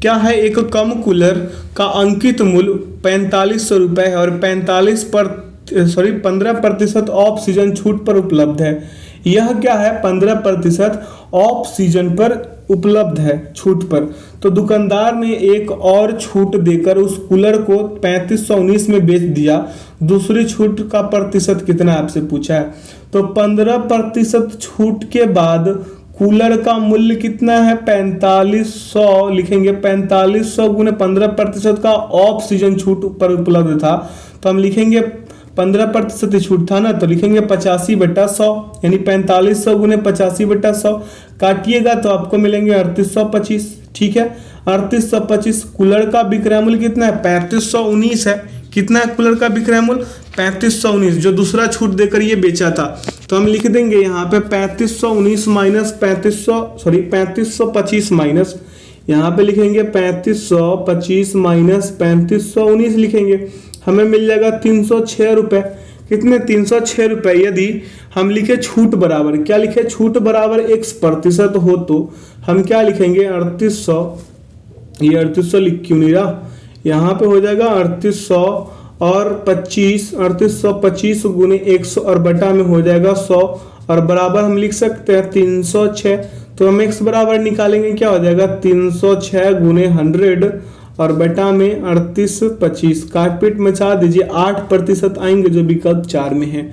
क्या है? एक कम कूलर का अंकित मूल्य 4500 रुपये है और 15% ऑफ सीजन छूट पर उपलब्ध है। यह क्या है? 15% ऑफ सीजन पर उपलब्ध है छूट पर। तो दुकानदार ने एक और छूट देकर उस कूलर को 3519 में बेच दिया। दूसरी छूट का प्रतिशत कितना आपसे पूछा है। तो 15% छूट के बाद कूलर का मूल्य कितना है? 4500 लिखेंगे। 4500 गुने 15% का ऑफ सीजन छूट पर उपलब्ध था, तो हम लिखेंगे 15% छूट था ना, तो लिखेंगे 85/100 यानी 4500 गुने 85/100 काटिएगा तो आपको मिलेंगे 3825। ठीक है, 3825। कूलर का विक्रय मूल्य कितना है? 3519 है। कितना है कूलर का विक्रय मूल्य? 3519, जो दूसरा छूट देकर ये बेचा था। तो हम लिख देंगे यहाँ पे 3519 माइनस 3525 माइनस, यहाँ पे लिखेंगे 3525 माइनस 3519 लिखेंगे। हमें मिल जाएगा 306 रुपये। कितने? 306 रुपये। यदि हम लिखे छूट बराबर, क्या लिखे? छूट बराबर x% हो तो हम क्या लिखेंगे? 3800। ये 3800 लिख क्यों नहीं रहा? यहाँ पे हो जाएगा 3800 और 3825 गुने 100 और बटा में हो जाएगा 100 और बराबर हम लिख सकते हैं 306। तो हम x बराबर निकालेंगे, क्या हो जाएगा? 306 गुने 100 और बटा में 3825। काटपीट मचा दीजिए, 8% आएंगे जो विकल्प 4 में है।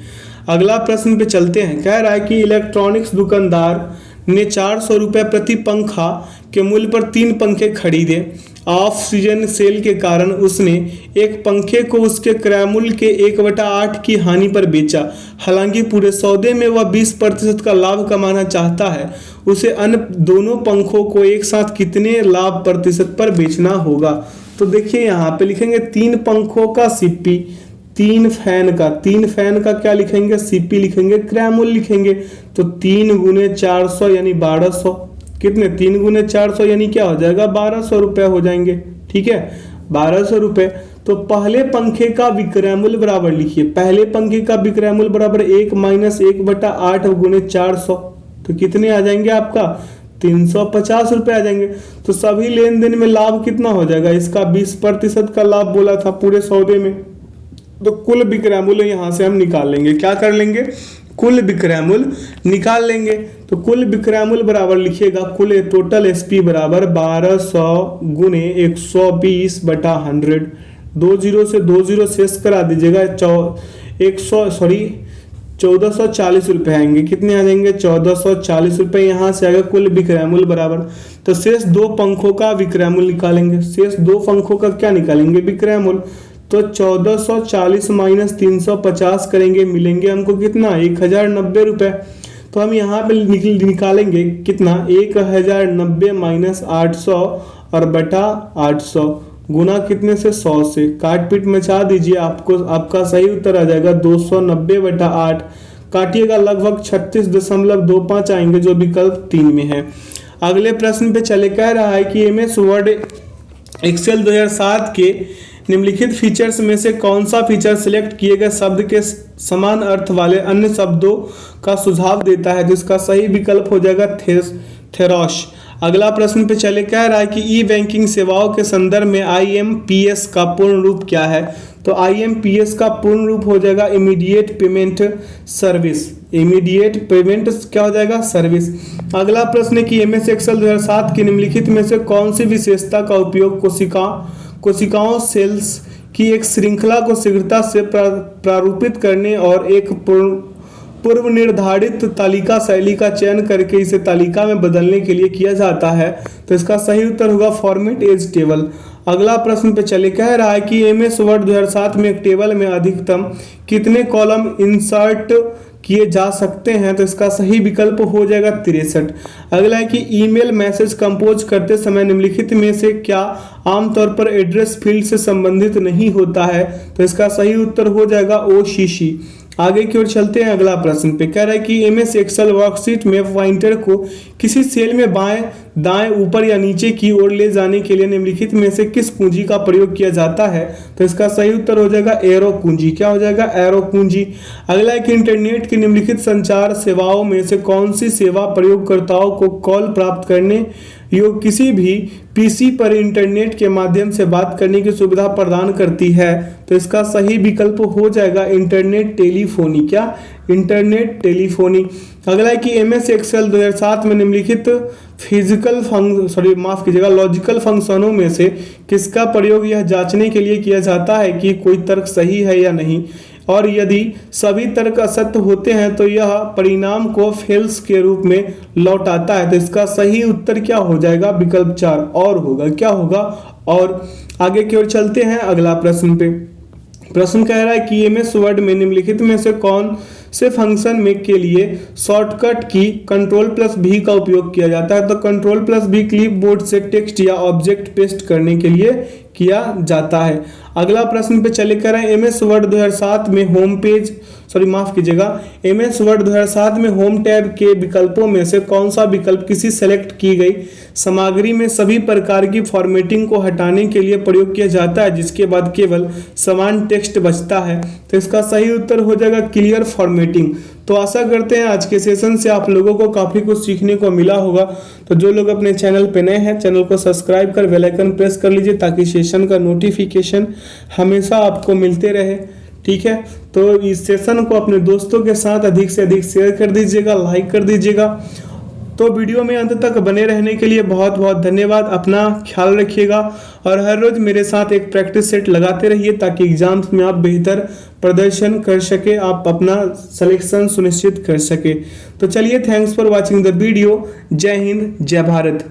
अगला प्रश्न पे चलते हैं। कह रहा है कि इलेक्ट्रॉनिक्स दुकानदार ने 400 रुपये प्रति पंखा के मूल्य पर 3 पंखे खरीदे। ऑफ सीजन सेल के कारण उसने एक पंखे को उसके क्रय मूल्य के 1/8 की हानि पर बेचा। हालांकि पूरे सौदे में वह 20% का लाभ कमाना चाहता है। उसे अन्य दोनों पंखों को एक साथ कितने लाभ प्रतिशत पर बेचना होगा? तो देखिए यहाँ पे लिखेंगे 3 पंखों का सीपी, 3 फैन का क्या लिखेंगे? सीपी लिखेंगे, क्रय मूल्य लिखेंगे। तो 3 गुने 400 यानी 1200। कितने? 3 गुने 400 यानी क्या हो जाएगा? 1200 रुपये हो जाएंगे। ठीक है, 1200 रुपये। तो पहले पंखे का विक्रय मूल्य बराबर लिखिए, पहले पंखे का विक्रय मूल्य बराबर 1 माइनस 1/8 गुने 400। तो कितने आ जाएंगे आपका? 350 रुपये आ जाएंगे। तो सभी लेन देन में लाभ कितना हो जाएगा? इसका 20% का लाभ बोला था पूरे सौदे में। तो कुल विक्रय मूल्य यहाँ से हम निकाल लेंगे। क्या कर लेंगे? कुल विक्रय मूल्य निकाल लेंगे। तो कुल विक्रय मूल्य बराबर लिखिएगा, कुल टोटल एसपी बराबर 1200 गुने 120/100। 2 जीरो से 2 जीरो शेष करा दीजिएगा। 1440 रुपये आएंगे। कितने आ जाएंगे? 1440 रुपये यहाँ से आएगा कुल विक्रय मूल्य बराबर। तो शेष 2 पंखों का विक्रय मूल्य निकालेंगे। शेष 2 पंखों का क्या निकालेंगे? विक्रय मूल्य। तो 1440 माइनस 350 करेंगे, मिलेंगे हमको कितना? 1090 रुपये। तो हम यहाँ पे निकालेंगे कितना? 1090 माइनस 800 और बटा 800 गुना कितने से? 100 से। काटपीट मचा दीजिए, आपका सही उत्तर आ जाएगा 290/8। काटिएगा, लगभग 36.25 आएंगे जो विकल्प 3 में है। अगले प्रश्न पे चले। कह रहा है कि MS वर्ड एक्सेल 2007 के निम्नलिखित फीचर्स में से कौन सा फीचर सिलेक्ट किए गए शब्द के समान अर्थ वाले अन्य शब्दों का सुझाव देता है? जिसका सही विकल्प हो जाएगा थेरॉश। अगला प्रश्न पे चले, कह रहा है कि ई बैंकिंग सेवाओं के संदर्भ में IMPS का पूर्ण रूप क्या है। तो IMPS का पूर्ण रूप हो जाएगा immediate payment service. Immediate payment क्या हो जाएगा, सर्विस। अगला प्रश्न है कि MS एक्सेल 2007 की निम्नलिखित में से कौन सी विशेषता का उपयोग कोशिकाओं सेल्स की एक श्रृंखला को शीघ्रता से प्रारूपित करने और एक पूर्व निर्धारित तालिका शैली का चयन करके इसे तालिका में बदलने के लिए किया जाता है। तो इसका सही उत्तर होगा फॉर्मेट एज टेबल। अगला प्रश्न पे चले, कह रहा है कि MS वर्ड 2007 में एक टेबल में अधिकतम कितने कॉलम इंसर्ट किए जा सकते हैं। तो इसका सही विकल्प हो जाएगा 63। अगला है कि ईमेल मैसेज कंपोज करते समय निम्नलिखित में से क्या आमतौर पर एड्रेस फील्ड से संबंधित नहीं होता है। तो इसका सही उत्तर हो जाएगा OCC। आगे की ओर चलते हैं। अगला प्रश्न पे कह रहा है कि MS एक्सेल वर्कशीट में पॉइंटर को किसी सेल में बाएं दाएं ऊपर या नीचे की ओर ले जाने के लिए निम्नलिखित में से किस कुंजी का प्रयोग किया जाता है। तो इसका सही उत्तर हो जाएगा एरो कुंजी। क्या हो जाएगा, एरो कुंजी। अगला है कि इंटरनेट की निम्नलिखित संचार सेवाओं में से कौन सी सेवा प्रयोगकर्ताओं को कॉल प्राप्त करने योग किसी भी PC पर इंटरनेट के माध्यम से बात करने की सुविधा प्रदान करती है। तो इसका सही विकल्प हो जाएगा इंटरनेट टेलीफोनी। क्या, इंटरनेट टेलीफोनी। अगला है कि MS एक्सेल 2007 में निम्नलिखित लॉजिकल फंक्शनों में से किसका प्रयोग यह जांचने के लिए किया जाता है कि कोई तर्क सही है या नहीं, और यदि सभी तर्क असत्य होते हैं तो यह परिणाम को फेल्स के रूप में लौटाता है। तो इसका सही उत्तर क्या हो जाएगा, विकल्प 4 और होगा। क्या होगा, और। आगे की ओर चलते हैं अगला प्रश्न पे। प्रश्न कह रहा है कि MS वर्ड में निम्नलिखित में से कौन से फंक्शन में के लिए शॉर्टकट की Ctrl+V का उपयोग किया जाता है। तो Ctrl+V क्लिपबोर्ड से टेक्स्ट या ऑब्जेक्ट पेस्ट करने के लिए किया जाता है। अगला प्रश्न पे चले, कर रहे हैं MS वर्ड 2007 में MS वर्ड 2007 में होम टैब के विकल्पों में से कौन सा विकल्प किसी सेलेक्ट की गई सामग्री में सभी प्रकार की फॉर्मेटिंग को हटाने के लिए प्रयोग किया जाता है, जिसके बाद केवल समान टेक्स्ट बचता है। तो इसका सही उत्तर हो जाएगा क्लियर फॉर्मेटिंग। तो आशा करते हैं आज के सेशन से आप लोगों को काफ़ी कुछ सीखने को मिला होगा। तो जो लोग अपने चैनल पे नए हैं, चैनल को सब्सक्राइब कर बेल आइकन प्रेस कर लीजिए ताकि सेशन का नोटिफिकेशन हमेशा आपको मिलते रहे। ठीक है, तो इस सेशन को अपने दोस्तों के साथ अधिक से अधिक शेयर कर दीजिएगा, लाइक कर दीजिएगा। तो वीडियो में अंत तक बने रहने के लिए बहुत बहुत धन्यवाद। अपना ख्याल रखिएगा और हर रोज मेरे साथ एक प्रैक्टिस सेट लगाते रहिए ताकि एग्जाम्स में आप बेहतर प्रदर्शन कर सके, आप अपना सिलेक्शन सुनिश्चित कर सके। तो चलिए, thanks for watching the video. जय हिंद, जय भारत।